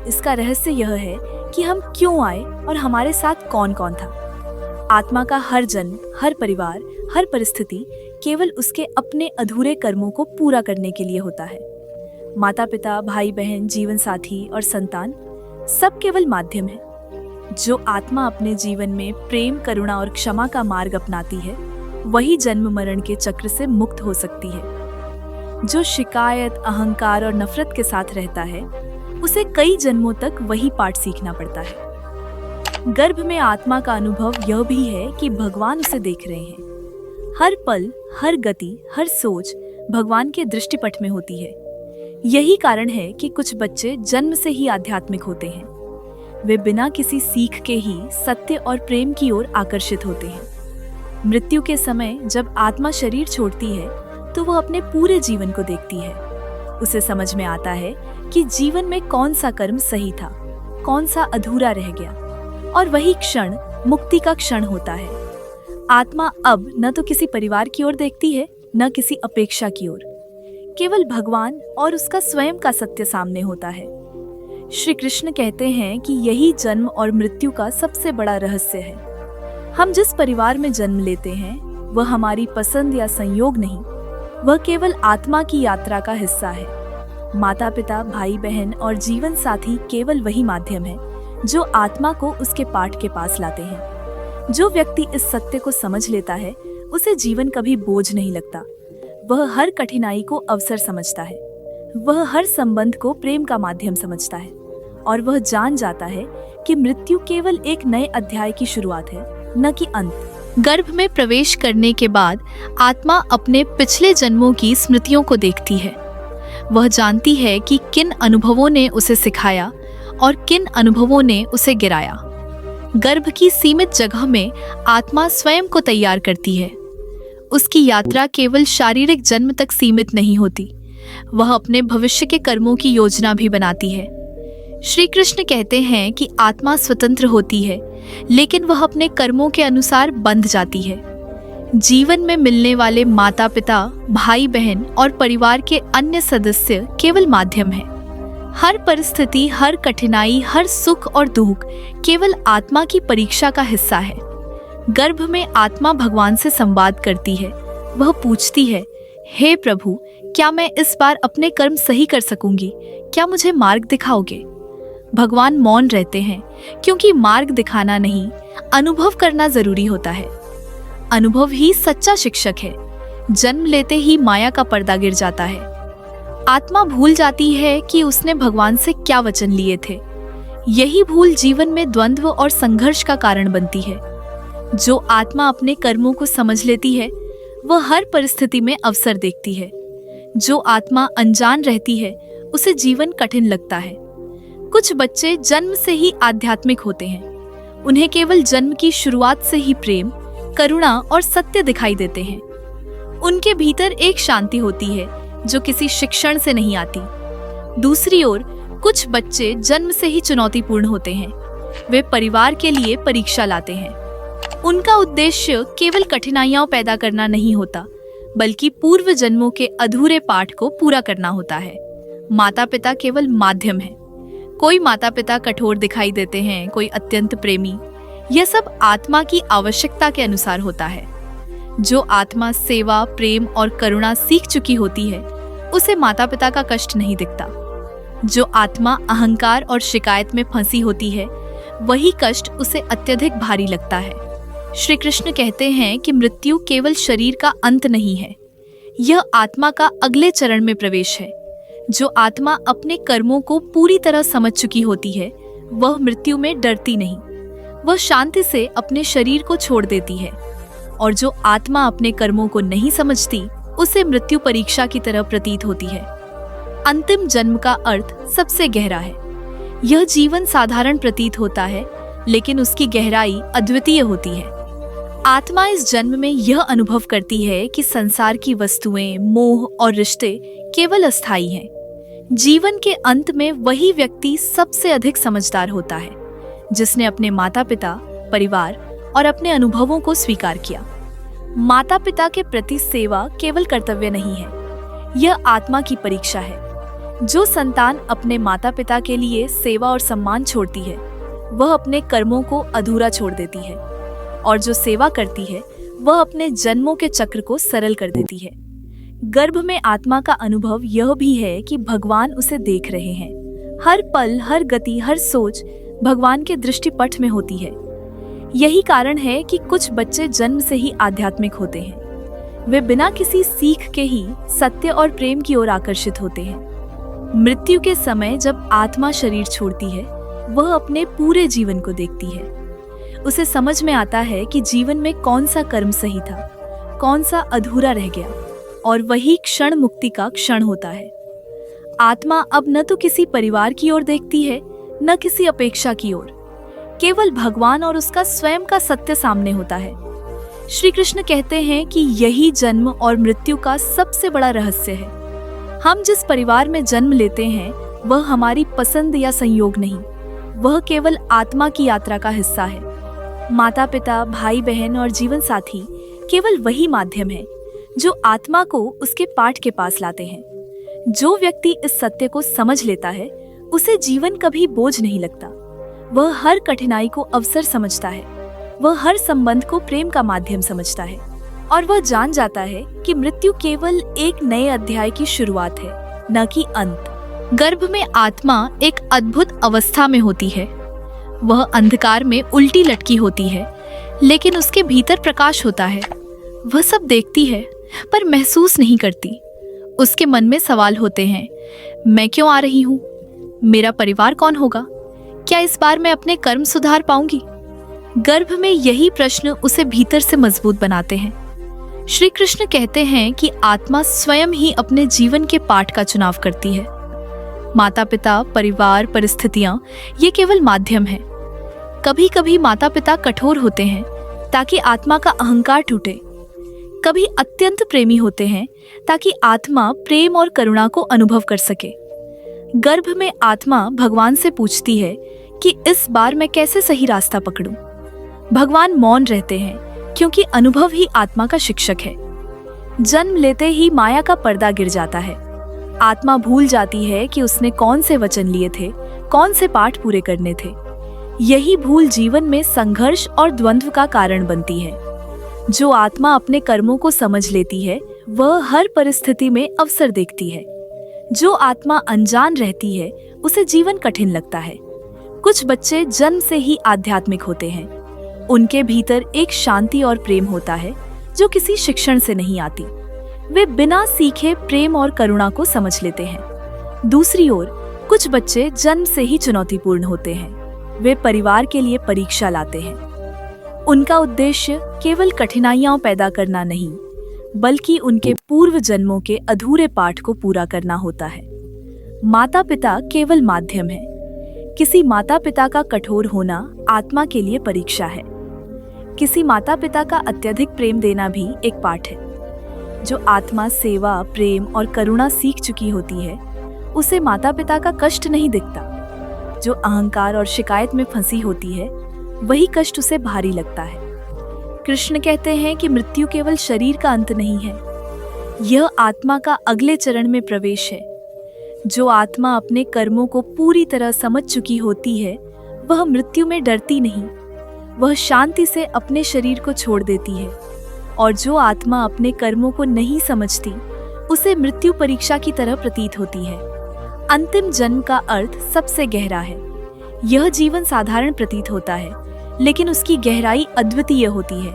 इसका रहस्य यह है कि हम क्यों आए और हमारे साथ कौन कौन था। आत्मा का हर जन्म, हर परिवार, हर परिस्थिति केवल उसके अपने अधूरे कर्मों को पूरा करने के लिए होता है। माता पिता, भाई बहन, जीवन साथी और संतान सब केवल माध्यम है। जो आत्मा अपने जीवन में प्रेम, करुणा और क्षमा का मार्ग अपनाती है, वही जन्म मरण के चक्र से मुक्त हो सकती है। जो शिकायत, अहंकार और नफरत के साथ रहता है, उसे कई जन्मों तक वही पाठ सीखना पड़ता है। गर्भ में आत्मा का अनुभव यह भी है कि भगवान उसे देख रहे हैं। हर पल, हर गति, हर सोच भगवान के दृष्टिपट में होती है। यही कारण है कि कुछ बच्चे जन्म से ही आध्यात्मिक होते हैं। वे बिना किसी सीख के ही सत्य और प्रेम की ओर आकर्षित होते हैं। मृत्यु के समय जब आत्मा शरीर छोड़ती है, तो वह अपने पूरे जीवन को देखती है। उसे समझ में आता है कि जीवन में कौन सा कर्म सही था, कौन सा अधूरा रह गया, और वही क्षण मुक्ति का क्षण होता है। आत्मा अब न तो किसी परिवार की ओर देखती है, न किसी अपेक्षा की ओर। केवल भगवान और उसका स्वयं का सत्य सामने होता है। श्री कृष्ण कहते हैं कि यही जन्म और मृत्यु का सबसे बड़ा रहस्य है। हम जिस परिवार में जन्म लेते हैं, वह हमारी पसंद या संयोग नहीं, वह केवल आत्मा की यात्रा का हिस्सा है। माता पिता, भाई बहन और जीवन साथी केवल वही माध्यम है जो आत्मा को उसके पाठ के पास लाते हैं। जो व्यक्ति इस सत्य को समझ लेता है, उसे जीवन कभी बोझ नहीं लगता। वह हर कठिनाई को अवसर समझता है। वह हर संबंध को प्रेम का माध्यम समझता है, और वह जान जाता है कि मृत्यु केवल एक नए अध्याय की शुरुआत है, न कि अंत। गर्भ में प्रवेश करने के बाद आत्मा अपने पिछले जन्मों की स्मृतियों को देखती है। वह जानती है कि किन अनुभवों ने उसे सिखाया और किन अनुभवों ने उसे गिराया। गर्भ की सीमित जगह में आत्मा स्वयं को तैयार करती है। उसकी यात्रा केवल शारीरिक जन्म तक सीमित नहीं होती, वह अपने भविष्य के कर्मों की योजना भी बनाती है। श्री कृष्ण कहते हैं कि आत्मा स्वतंत्र होती है, लेकिन वह अपने कर्मों के अनुसार बंध जाती है। जीवन में मिलने वाले माता पिता, भाई बहन और परिवार के अन्य सदस्य केवल माध्यम हैं। हर परिस्थिति, हर कठिनाई, हर सुख और दुख केवल आत्मा की परीक्षा का हिस्सा है। गर्भ में आत्मा भगवान से संवाद करती है। वह पूछती है, हे प्रभु, क्या मैं इस बार अपने कर्म सही कर सकूंगी? क्या मुझे मार्ग दिखाओगे? भगवान मौन रहते हैं, क्योंकि मार्ग दिखाना नहीं, अनुभव करना जरूरी होता है। अनुभव ही सच्चा शिक्षक है। जन्म लेते ही माया का पर्दा गिर जाता है। आत्मा भूल जाती है कि उसने भगवान से क्या वचन लिए थे। यही भूल जीवन में द्वंद्व और संघर्ष का कारण बनती है। जो आत्मा अपने कर्मों को समझ लेती है, वह हर परिस्थिति में अवसर देखती है। जो आत्मा अनजान रहती है, उसे जीवन कठिन लगता है। कुछ बच्चे जन्म से ही आध्यात्मिक होते हैं। उन्हें केवल जन्म की शुरुआत से ही प्रेम, करुणा और सत्य दिखाई देते हैं। उनके भीतर एक शांति होती है जो किसी शिक्षण से नहीं आती। दूसरी ओर कुछ बच्चे जन्म से ही चुनौतीपूर्ण होते हैं। वे परिवार के लिए परीक्षा लाते हैं। उनका उद्देश्य केवल कठिनाइयां पैदा करना नहीं होता, बल्कि पूर्व जन्मों के अधूरे पाठ को पूरा करना होता है। माता पिता केवल माध्यम है। कोई माता पिता कठोर दिखाई देते हैं, कोई अत्यंत प्रेमी। यह सब आत्मा की आवश्यकता के अनुसार होता है। जो आत्मा सेवा, प्रेम और करुणा सीख चुकी होती है, उसे माता पिता का कष्ट नहीं दिखता। जो आत्मा अहंकार और शिकायत में फंसी होती है, वही कष्ट उसे अत्यधिक भारी लगता है। श्री कृष्ण कहते हैं कि मृत्यु केवल शरीर का अंत नहीं है, यह आत्मा का अगले चरण में प्रवेश है। जो आत्मा अपने कर्मों को पूरी तरह समझ चुकी होती है, वह मृत्यु में डरती नहीं। वह शांति से अपने शरीर को छोड़ देती है। और जो आत्मा अपने कर्मों को नहीं समझती, उसे मृत्यु परीक्षा की तरह प्रतीत होती है। अंतिम जन्म का अर्थ सबसे गहरा है। यह जीवन साधारण प्रतीत होता है, लेकिन उसकी गहराई अद्वितीय होती है। आत्मा इस जन्म में यह अनुभव करती है कि संसार की वस्तुएं, मोह और रिश्ते केवल अस्थायी हैं। जीवन के अंत में वही व्यक्ति सबसे अधिक समझदार होता है, जिसने अपने माता पिता, परिवार और अपने अनुभवों को स्वीकार किया। माता पिता के प्रति सेवा केवल कर्तव्य नहीं है, यह आत्मा की परीक्षा है। जो संतान अपने माता पिता के लिए सेवा और सम्मान छोड़ती है, वह अपने कर्मों को अधूरा छोड़ देती है। और जो सेवा करती है, वह अपने जन्मों के चक्र को सरल कर देती है। गर्भ में आत्मा का अनुभव यह भी है कि भगवान उसे देख रहे हैं। हर पल, हर गति, हर सोच भगवान के दृष्टिपट में होती है। यही कारण है कि कुछ बच्चे जन्म से ही आध्यात्मिक होते हैं। वे बिना किसी सीख के ही सत्य और प्रेम की ओर आकर्षित होते हैं। मृत्यु के समय जब आत्मा शरीर छोड़ती है, वह अपने पूरे जीवन को देखती है। उसे समझ में आता है कि जीवन में कौन सा कर्म सही था, कौन सा अधूरा रह गया, और वही क्षण मुक्ति का क्षण होता है। आत्मा अब न तो किसी परिवार की ओर देखती है, न किसी अपेक्षा की ओर। केवल भगवान और उसका स्वयं का सत्य सामने होता है। श्री कृष्ण कहते हैं कि यही जन्म और मृत्यु का सबसे बड़ा रहस्य है। हम जिस परिवार में जन्म लेते हैं, वह हमारी पसंद या संयोग नहीं, वह केवल आत्मा की यात्रा का हिस्सा है। माता पिता, भाई बहन और जीवन साथी केवल वही माध्यम है जो आत्मा को उसके पाठ के पास लाते हैं। जो व्यक्ति इस सत्य को समझ लेता है, उसे जीवन कभी बोझ नहीं लगता। वह हर कठिनाई को अवसर समझता है। वह हर संबंध को प्रेम का माध्यम समझता है। और वह जान जाता है कि मृत्यु केवल एक नए अध्याय की शुरुआत है, न कि अंत। गर्भ में आत्मा एक अद्भुत अवस्था में होती है। वह अंधकार में उल्टी लटकी होती है, लेकिन उसके भीतर प्रकाश होता है। वह सब देखती है, पर महसूस नहीं करती। उसके मन में सवाल होते हैं, मैं क्यों आ रही हूँ? मेरा परिवार कौन होगा? क्या इस बार मैं अपने कर्म सुधार पाऊंगी? गर्भ में यही प्रश्न उसे भीतर से मजबूत बनाते हैं। श्री कृष्ण कहते हैं कि आत्मा स्वयं ही अपने जीवन के पाठ का चुनाव करती है। माता पिता, परिवार, परिस्थितियां ये केवल माध्यम है। कभी कभी माता पिता कठोर होते हैं ताकि आत्मा का अहंकार टूटे। कभी अत्यंत प्रेमी होते हैं ताकि आत्मा प्रेम और करुणा को अनुभव कर सके। गर्भ में आत्मा भगवान से पूछती है कि इस बार मैं कैसे सही रास्ता पकड़ूं। भगवान मौन रहते हैं क्योंकि अनुभव ही आत्मा का शिक्षक है। जन्म लेते ही माया का पर्दा गिर जाता है। आत्मा भूल जाती है कि उसने कौन से वचन लिए थे, कौन से पाठ पूरे करने थे। यही भूल जीवन में संघर्ष और द्वंद्व का कारण बनती है। जो आत्मा अपने कर्मों को समझ लेती है वह हर परिस्थिति में अवसर देखती है। जो आत्मा अनजान रहती है उसे जीवन कठिन लगता है। कुछ बच्चे जन्म से ही आध्यात्मिक होते हैं। उनके भीतर एक शांति और प्रेम होता है जो किसी शिक्षण से नहीं आती। वे बिना सीखे प्रेम और करुणा को समझ लेते हैं। दूसरी ओर कुछ बच्चे जन्म से ही चुनौतीपूर्ण होते हैं। वे परिवार के लिए परीक्षा लाते हैं। उनका उद्देश्य केवल कठिनाइयां पैदा करना नहीं, बल्कि उनके पूर्व जन्मों के अधूरे पाठ को पूरा करना होता है। माता पिता केवल माध्यम है। किसी माता पिता का कठोर होना आत्मा के लिए परीक्षा है। किसी माता पिता का अत्यधिक प्रेम देना भी एक पाठ है। जो आत्मा सेवा, प्रेम और करुणा सीख चुकी होती है उसे माता पिता का कष्ट नहीं दिखता। जो अहंकार और शिकायत में फंसी होती है वही कष्ट उसे भारी लगता है। कृष्ण कहते हैं कि मृत्यु केवल शरीर का अंत नहीं है, यह आत्मा का अगले चरण में प्रवेश है। जो आत्मा अपने कर्मों को पूरी तरह समझ चुकी होती है वह मृत्यु में डरती नहीं, वह शांति से अपने शरीर को छोड़ देती है। और जो आत्मा अपने कर्मों को नहीं समझती उसे मृत्यु परीक्षा की तरह प्रतीत होती है। अंतिम जन्म का अर्थ सबसे गहरा है। यह जीवन साधारण प्रतीत होता है, लेकिन उसकी गहराई अद्वितीय होती है।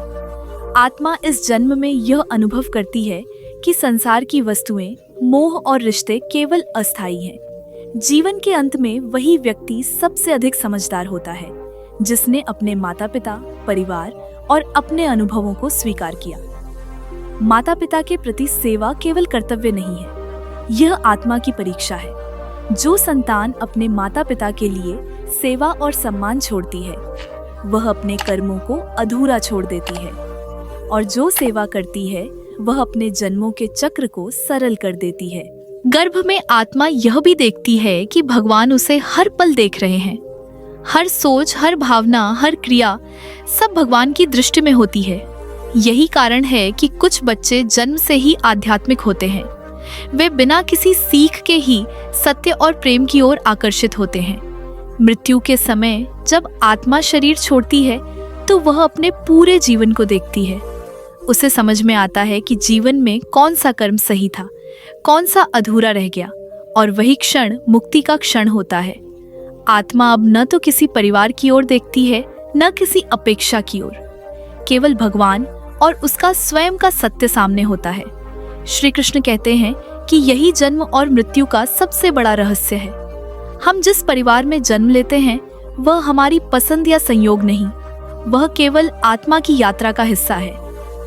आत्मा इस जन्म में यह अनुभव करती है कि संसार की वस्तुएं, मोह और रिश्ते केवल अस्थायी हैं। जीवन के अंत में वही व्यक्ति सबसे अधिक समझदार होता है जिसने अपने माता पिता, परिवार और अपने अनुभवों को स्वीकार किया। माता पिता के प्रति सेवा केवल कर्तव्य नहीं है, यह आत्मा की परीक्षा है। जो संतान अपने माता पिता के लिए सेवा और सम्मान छोड़ती है वह अपने कर्मों को अधूरा छोड़ देती है, और जो सेवा करती है वह अपने जन्मों के चक्र को सरल कर देती है। गर्भ में आत्मा यह भी देखती है कि भगवान उसे हर पल देख रहे हैं। हर सोच, हर भावना, हर क्रिया सब भगवान की दृष्टि में होती है। यही कारण है कि कुछ बच्चे जन्म से ही आध्यात्मिक होते हैं। वे बिना किसी सीख के ही सत्य और प्रेम की ओर आकर्षित होते हैं। मृत्यु के समय जब आत्मा शरीर छोड़ती है तो वह अपने पूरे जीवन को देखती है। उसे समझ में आता है कि जीवन में कौन सा कर्म सही था, कौन सा अधूरा रह गया, और वही क्षण मुक्ति का क्षण होता है। आत्मा अब न तो किसी परिवार की ओर देखती है, न किसी अपेक्षा की ओर। केवल भगवान और उसका स्वयं का सत्य सामने होता है। श्री कृष्ण कहते हैं कि यही जन्म और मृत्यु का सबसे बड़ा रहस्य है। हम जिस परिवार में जन्म लेते हैं वह हमारी पसंद या संयोग नहीं, वह केवल आत्मा की यात्रा का हिस्सा है।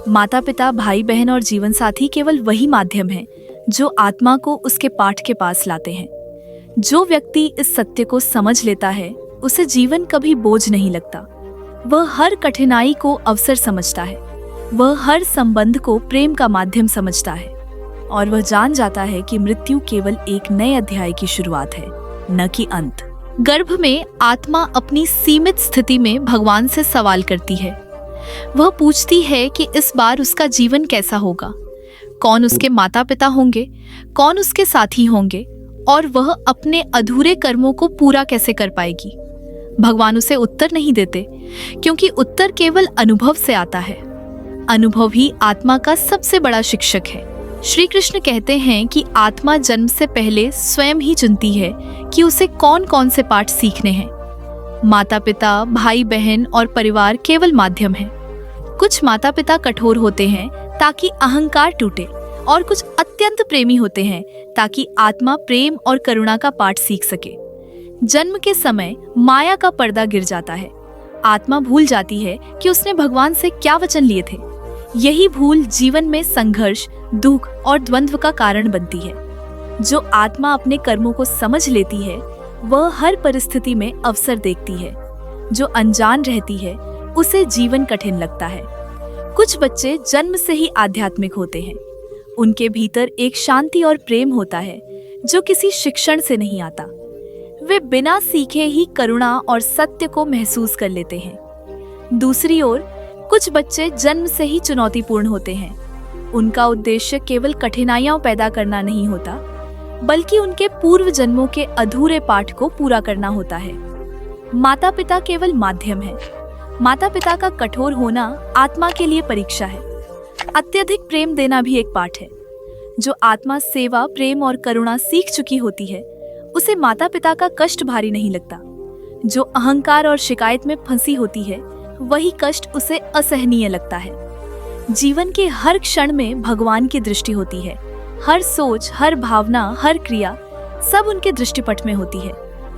माता पिता, भाई बहन और जीवन साथी केवल वही माध्यम है जो आत्मा को उसके पाठ के पास लाते हैं। जो व्यक्ति इस सत्य को समझ लेता है उसे जीवन कभी बोझ नहीं लगता। वह हर कठिनाई को अवसर समझता है, वह हर संबंध को प्रेम का माध्यम समझता है, और वह जान जाता है कि मृत्यु केवल एक नए अध्याय की शुरुआत है, न कि अंत। गर्भ में आत्मा अपनी सीमित स्थिति में भगवान से सवाल करती है। वह पूछती है कि इस बार उसका जीवन कैसा होगा, कौन उसके माता पिता होंगे, कौन उसके साथी होंगे, और वह अपने अधूरे कर्मों को पूरा कैसे कर पाएगी। भगवान उसे उत्तर नहीं देते, क्योंकि उत्तर केवल अनुभव से आता है। अनुभव ही आत्मा का सबसे बड़ा शिक्षक है। श्री कृष्ण कहते हैं कि आत्मा जन्म से पहले स्वयं ही चुनती है कि उसे कौन कौन से पाठ सीखने हैं। माता पिता, भाई बहन और परिवार केवल माध्यम है। कुछ माता पिता कठोर होते हैं ताकि अहंकार टूटे, और कुछ अत्यंत प्रेमी होते हैं ताकि आत्मा प्रेम और करुणा का पाठ सीख सके। जन्म के समय माया का पर्दा गिर जाता है। आत्मा भूल जाती है कि उसने भगवान से क्या वचन लिए थे। यही भूल जीवन में संघर्ष, दुख और द्वंद्व का कारण बनती है। जो आत्मा अपने कर्मों को समझ लेती है वह हर परिस्थिति में अवसर देखती है। जो अनजान रहती है उसे जीवन कठिन लगता है। कुछ बच्चे जन्म से ही आध्यात्मिक होते हैं। उनके भीतर एक शांति और प्रेम होता है जो किसी शिक्षण से नहीं आता। वे बिना सीखे ही करुणा और सत्य को महसूस कर लेते हैं। दूसरी ओर कुछ बच्चे जन्म से ही चुनौतीपूर्ण होते हैं। उनका उद्देश्य केवल कठिनाइयां पैदा करना नहीं होता, बल्कि उनके पूर्व जन्मों के अधूरे पाठ को पूरा करना होता है। माता पिता केवल माध्यम है। माता पिता का कठोर होना आत्मा के लिए परीक्षा है। अत्यधिक प्रेम देना भी एक पाठ है। जो आत्मा सेवा, प्रेम और करुणा सीख चुकी होती है उसे माता पिता का कष्ट भारी नहीं लगता। जो अहंकार और शिकायत में फंसी होती है वही कष्ट उसे असहनीय लगता है। जीवन के हर क्षण में भगवान की दृष्टि होती है। हर सोच, हर भावना, हर क्रिया सब उनके दृष्टिपट में होती है।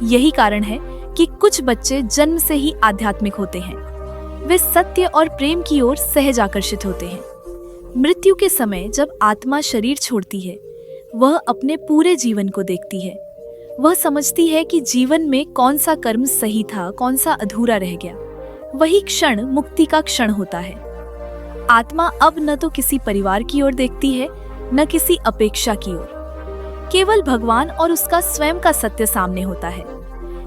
यही कारण है कि कुछ बच्चे जन्म से ही आध्यात्मिक होते हैं। वे सत्य और प्रेम की ओर सहज आकर्षित होते हैं। मृत्यु के समय जब आत्मा शरीर छोड़ती है वह अपने पूरे जीवन को देखती है। वह समझती है कि जीवन में कौन सा कर्म सही था, कौन सा अधूरा रह गया। वही क्षण मुक्ति का क्षण होता है। आत्मा अब न तो किसी परिवार की ओर देखती है न किसी अपेक्षा की ओर। केवल भगवान और उसका स्वयं का सत्य सामने होता है।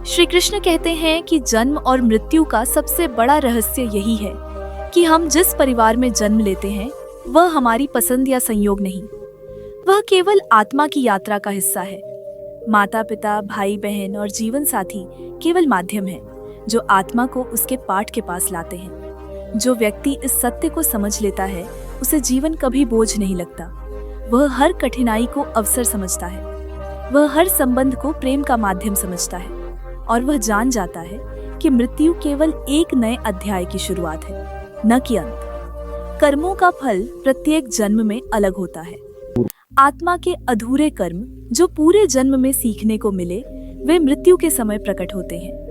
श्री कृष्ण कहते हैं कि जन्म और मृत्यु का सबसे बड़ा रहस्य यही है कि हम जिस परिवार में जन्म लेते हैं वह हमारी पसंद या संयोग नहीं, वह केवल आत्मा की यात्रा का हिस्सा है। माता पिता, भाई बहन और जीवन साथी केवल माध्यम है जो आत्मा को उसके पाठ के पास लाते हैं। जो व्यक्ति इस सत्य को समझ लेता है उसे जीवन कभी बोझ नहीं लगता। वह हर कठिनाई को अवसर समझता है। वह हर संबंध को प्रेम का माध्यम समझता है और वह जान जाता है कि मृत्यु केवल एक नए अध्याय की शुरुआत है, न कि अंत। कर्मों का फल प्रत्येक जन्म में अलग होता है। आत्मा के अधूरे कर्म जो पूरे जन्म में सीखने को मिले वे मृत्यु के समय प्रकट होते हैं।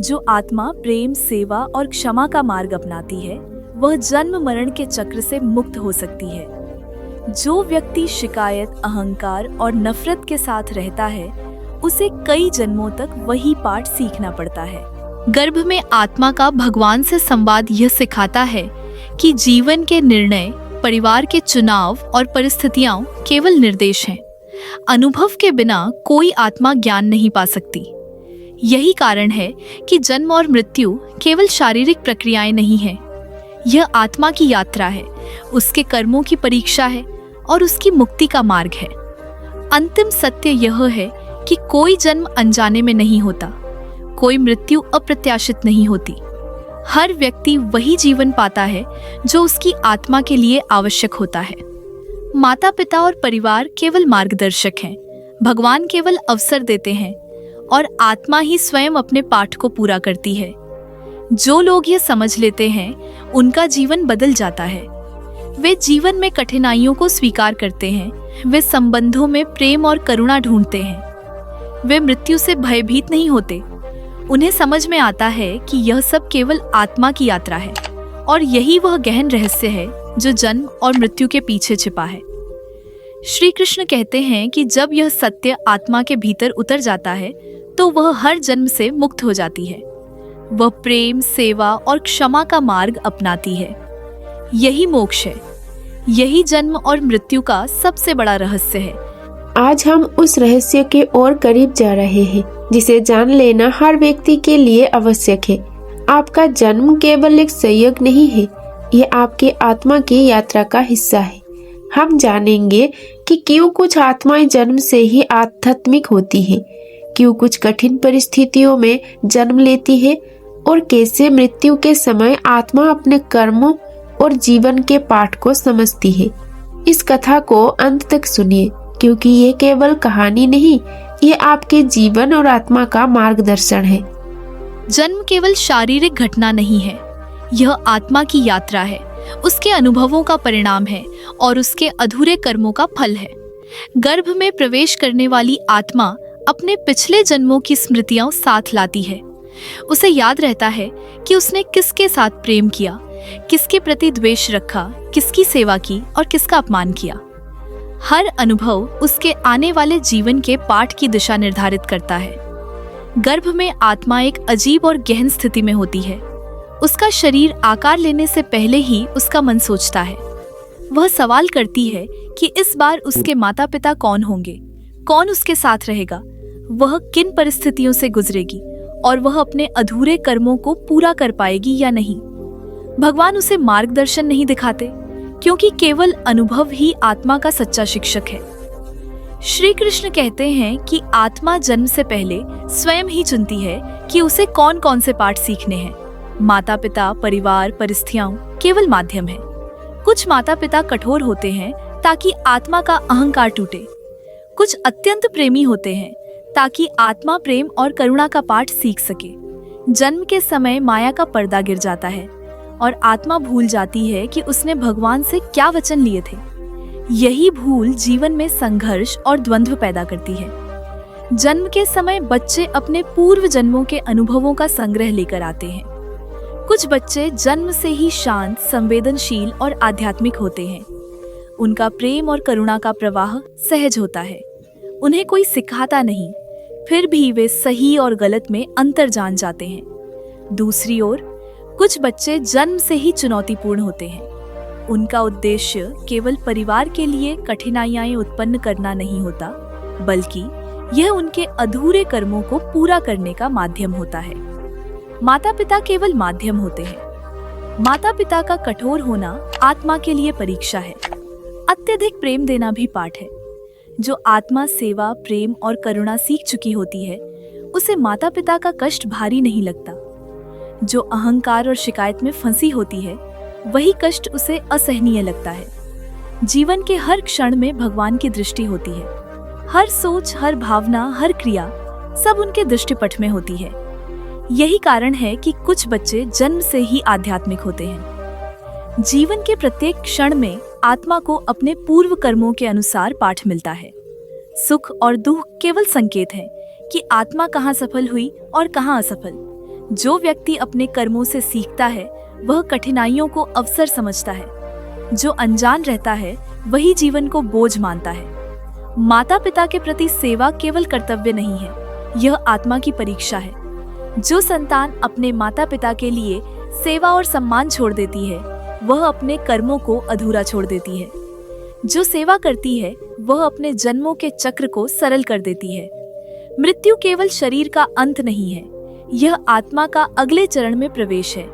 जो आत्मा प्रेम, सेवा और क्षमा का मार्ग अपनाती है वह जन्म मरण के चक्र से मुक्त हो सकती है। जो व्यक्ति शिकायत, अहंकार और नफरत के साथ रहता है उसे कई जन्मों तक वही पाठ सीखना पड़ता है। गर्भ में आत्मा का भगवान से संवाद यह सिखाता है कि जीवन के निर्णय, परिवार के चुनाव और परिस्थितियां केवल निर्देश हैं। अनुभव के बिना कोई आत्मा ज्ञान नहीं पा सकती। यही कारण है कि जन्म और मृत्यु केवल शारीरिक प्रक्रियाएं नहीं हैं। यह आत्मा की यात्रा है, उसके कर्मों की परीक्षा है और उसकी मुक्ति का मार्ग है। अंतिम सत्य यह है कि कोई जन्म अनजाने में नहीं होता, कोई मृत्यु अप्रत्याशित नहीं होती। हर व्यक्ति वही जीवन पाता है जो उसकी आत्मा के लिए आवश्यक होता है। माता पिता और परिवार केवल मार्गदर्शक हैं, भगवान केवल अवसर देते हैं और आत्मा ही स्वयं अपने पाठ को पूरा करती है। जो लोग ये समझ लेते हैं उनका जीवन बदल जाता है। वे जीवन में कठिनाइयों को स्वीकार करते हैं। वे संबंधों में प्रेम और करुणा ढूंढते हैं। वे मृत्यु से भयभीत नहीं होते। उन्हें समझ में आता है कि यह सब केवल आत्मा की यात्रा है और यही वह गहन रहस्य है जो जन्म और मृत्यु के पीछे छिपा है। श्री कृष्ण कहते हैं कि जब यह सत्य आत्मा के भीतर उतर जाता है तो वह हर जन्म से मुक्त हो जाती है। वह प्रेम, सेवा और क्षमा का मार्ग अपनाती है। यही मोक्ष है। यही जन्म और मृत्यु का सबसे बड़ा रहस्य है। आज हम उस रहस्य के और करीब जा रहे हैं जिसे जान लेना हर व्यक्ति के लिए आवश्यक है। आपका जन्म केवल एक संयोग नहीं है, यह आपके आत्मा की यात्रा का हिस्सा है। हम जानेंगे कि क्यों कुछ आत्माएं जन्म से ही आध्यात्मिक होती हैं, क्यों कुछ कठिन परिस्थितियों में जन्म लेती है और कैसे मृत्यु के समय आत्मा अपने कर्मों और जीवन के पाठ को समझती है। इस कथा को अंत तक सुनिए क्योंकि ये केवल कहानी नहीं, ये आपके जीवन और आत्मा का मार्गदर्शन है। जन्म केवल शारीरिक घटना नहीं है, यह आत्मा की यात्रा है, उसके अनुभवों का परिणाम है और उसके अधूरे कर्मों का फल है। गर्भ में प्रवेश करने वाली आत्मा अपने पिछले जन्मों की स्मृतियां साथ लाती है। उसे याद रहता है कि उसने किसके साथ प्रेम किया, किसके प्रति द्वेष रखा, किसकी सेवा की और किसका अपमान किया। हर अनुभव उसके आने वाले जीवन के पाठ की दिशा निर्धारित करता है। गर्भ में आत्मा एक अजीब और गहन स्थिति में होती है। उसका शरीर आकार लेने से पहले ही उसका मन सोचता है। वह सवाल करती है कि इस बार उसके माता पिता कौन होंगे, कौन उसके साथ रहेगा, वह किन परिस्थितियों से गुजरेगी और वह अपने अधूरे कर्मों को पूरा कर पाएगी या नहीं। भगवान उसे मार्गदर्शन नहीं दिखाते, क्योंकि केवल अनुभव ही आत्मा का सच्चा शिक्षक है। श्री कृष्ण कहते हैं कि आत्मा जन्म से पहले स्वयं ही चुनती है कि उसे कौन कौन से पाठ सीखने हैं। माता पिता, परिवार, परिस्थितियां केवल माध्यम है। कुछ माता पिता कठोर होते हैं ताकि आत्मा का अहंकार टूटे। कुछ अत्यंत प्रेमी होते हैं ताकि आत्मा प्रेम और करुणा का पाठ सीख सके। जन्म के समय माया का पर्दा गिर जाता है और आत्मा भूल जाती है कि उसने भगवान से क्या वचन लिए थे। यही भूल जीवन में संघर्ष और द्वंद्व पैदा करती है। जन्म के समय बच्चे अपने पूर्व जन्मों के अनुभवों का संग्रह लेकर आते हैं। कुछ बच्चे जन्म से ही शांत, संवेदनशील और आध्यात्मिक होते हैं। उनका प्रेम और करुणा का प्रवाह सहज होता है। उन्हें कोई सिखाता नहीं, फिर भी वे सही और गलत में अंतर जान जाते हैं। दूसरी ओर कुछ बच्चे जन्म से ही चुनौतीपूर्ण होते हैं। उनका उद्देश्य केवल परिवार के लिए कठिनाइयां उत्पन्न करना नहीं होता, बल्कि यह उनके अधूरे कर्मों को पूरा करने का माध्यम होता है। माता पिता केवल माध्यम होते हैं। माता पिता का कठोर होना आत्मा के लिए परीक्षा है। अत्यधिक प्रेम देना भी पाठ है। जो आत्मा सेवा, प्रेम और करुणा सीख चुकी होती है, उसे माता पिता का कष्ट भारी नहीं लगता। जो अहंकार और शिकायत में फंसी होती है, वही कष्ट उसे असहनीय लगता है। जीवन के हर क्षण में भगवान की दृष्टि होती है। हर सोच, हर भावना, हर क्रिया सब उनके दृष्टिपट में होती है। यही कारण है कि कुछ बच्चे जन्म से ही आध्यात्मिक होते हैं। जीवन के प्रत्येक क्षण में आत्मा को अपने पूर्व कर्मों के अनुसार पाठ मिलता है। सुख और दुख केवल संकेत हैं कि आत्मा कहाँ सफल हुई और कहाँ असफल। जो व्यक्ति अपने कर्मों से सीखता है, वह कठिनाइयों को अवसर समझता है। जो अनजान रहता है, वही जीवन को बोझ मानता है। माता पिता के प्रति सेवा केवल कर्तव्य नहीं है, यह आत्मा की परीक्षा है। जो संतान अपने माता पिता के लिए सेवा और सम्मान छोड़ देती है, वह अपने कर्मों को अधूरा छोड़ देती है। जो सेवा करती है, वह अपने जन्मों के चक्र को सरल कर देती है। मृत्यु केवल शरीर का अंत नहीं है, यह आत्मा का अगले चरण में प्रवेश है।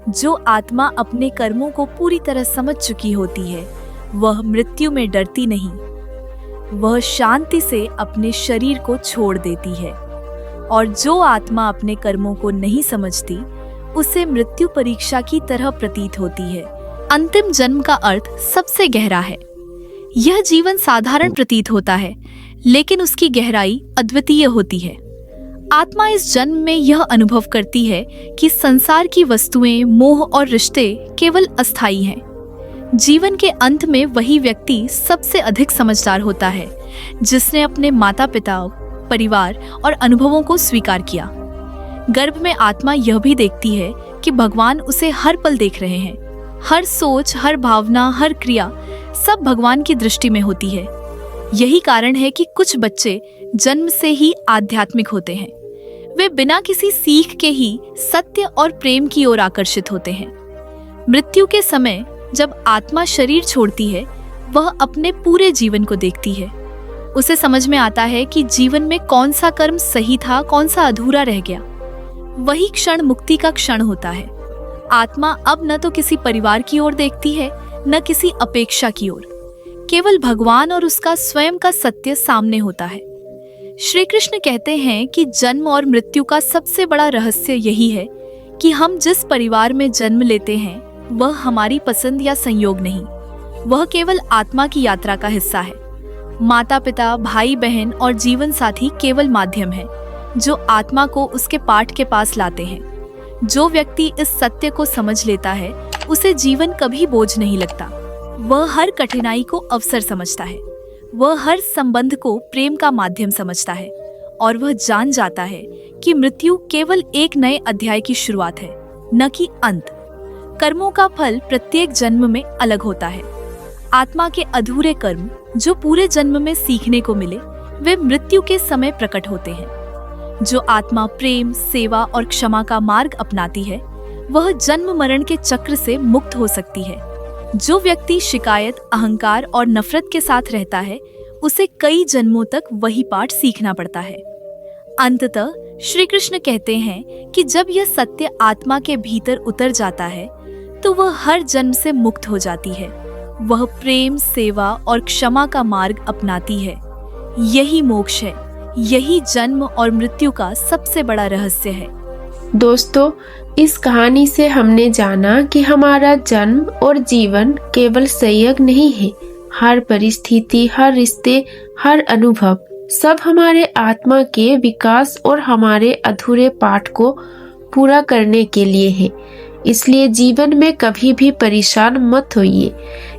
जो आत्मा अपने कर्मों को पूरी तरह समझ चुकी होती है, वह मृत्यु में डरती नहीं। वह शांति से अपने शरीर को छोड़ देती है। और जो आत्मा अपने कर्मों को नहीं समझती, उसे मृत्यु परीक्षा की तरह प्रतीत होती है। अंतिम जन्म का अर्थ सबसे गहरा है। यह जीवन साधारण प्रतीत होता है, लेकिन उसकी गहराई अद्वितीय होती है। आत्मा इस जन्म में यह अनुभव करती है कि संसार की वस्तुएं, मोह और रिश्ते केवल अस्थायी हैं। जीवन के अंत में वही व्यक्ति सबसे अधिक समझदार होता है, जिसने अपने माता पिता, परिवार और अनुभवों को स्वीकार किया। गर्भ में आत्मा यह भी देखती है कि भगवान उसे हर पल देख रहे हैं। हर सोच, हर भावना, हर क्रिया सब भगवान की दृष्टि में होती है। यही कारण है कि कुछ बच्चे जन्म से ही आध्यात्मिक होते हैं। वे बिना किसी सीख के ही सत्य और प्रेम की ओर आकर्षित होते हैं। मृत्यु के समय जब आत्मा शरीर छोड़ती है, वह अपने पूरे जीवन को देखती है। उसे समझ में आता है कि जीवन में कौन सा कर्म सही था, कौन सा अधूरा रह गया। वही क्षण मुक्ति का क्षण होता है। आत्मा अब न तो किसी परिवार की ओर देखती है, न किसी अपेक्षा की ओर। केवल भगवान और उसका स्वयं का सत्य सामने होता है। श्री कृष्ण कहते हैं कि जन्म और मृत्यु का सबसे बड़ा रहस्य यही है कि हम जिस परिवार में जन्म लेते हैं, वह हमारी पसंद या संयोग नहीं, वह केवल आत्मा की यात्रा का हिस्सा है। माता पिता, भाई बहन और जीवन साथी केवल माध्यम है, जो आत्मा को उसके पाठ के पास लाते हैं। जो व्यक्ति इस सत्य को समझ लेता है, उसे जीवन कभी बोझ नहीं लगता। वह हर कठिनाई को अवसर समझता है। वह हर संबंध को प्रेम का माध्यम समझता है और वह जान जाता है कि मृत्यु केवल एक नए अध्याय की शुरुआत है, न कि अंत। कर्मों का फल प्रत्येक जन्म में अलग होता है। आत्मा के अधूरे कर्म जो पूरे जन्म में सीखने को मिले, वे मृत्यु के समय प्रकट होते हैं। जो आत्मा प्रेम, सेवा और क्षमा का मार्ग अपनाती है, वह जन्म मरण के चक्र से मुक्त हो सकती है। जो व्यक्ति शिकायत, अहंकार और नफरत के साथ रहता है, उसे कई जन्मों तक वही पाठ सीखना पड़ता है। अंततः श्री कृष्ण कहते हैं कि जब यह सत्य आत्मा के भीतर उतर जाता है, तो वह हर जन्म से मुक्त हो जाती है। वह प्रेम, सेवा और क्षमा का मार्ग अपनाती है। यही मोक्ष है। यही जन्म और मृत्यु का सबसे बड़ा रहस्य है। दोस्तों, इस कहानी से हमने जाना कि हमारा जन्म और जीवन केवल संयोग नहीं है। हर परिस्थिति, हर रिश्ते, हर अनुभव सब हमारे आत्मा के विकास और हमारे अधूरे पाठ को पूरा करने के लिए है। इसलिए जीवन में कभी भी परेशान मत होइए,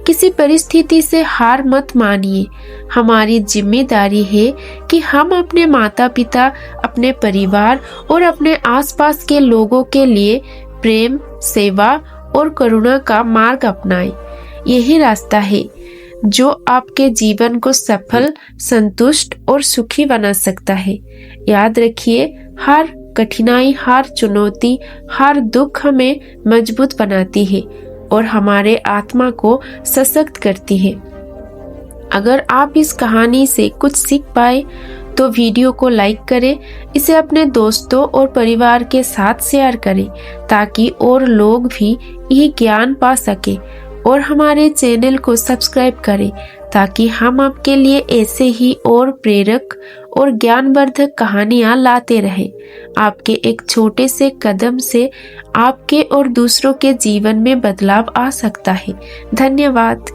किसी परिस्थिति से हार मत मानिए। हमारी जिम्मेदारी है कि हम अपने माता पिता, अपने परिवार और अपने आसपास के लोगों के लिए प्रेम, सेवा और करुणा का मार्ग अपनाएं। यही रास्ता है जो आपके जीवन को सफल, संतुष्ट और सुखी बना सकता है। याद रखिए, हर कठिनाई, हर चुनौती, हर दुख हमें मजबूत बनाती है और हमारे आत्मा को सशक्त करती है। अगर आप इस कहानी से कुछ सीख पाए तो वीडियो को लाइक करें, इसे अपने दोस्तों और परिवार के साथ शेयर करें ताकि और लोग भी ये ज्ञान पा सके। और हमारे चैनल को सब्सक्राइब करें ताकि हम आपके लिए ऐसे ही और प्रेरक और ज्ञानवर्धक कहानियाँ लाते रहें। आपके एक छोटे से कदम से आपके और दूसरों के जीवन में बदलाव आ सकता है। धन्यवाद।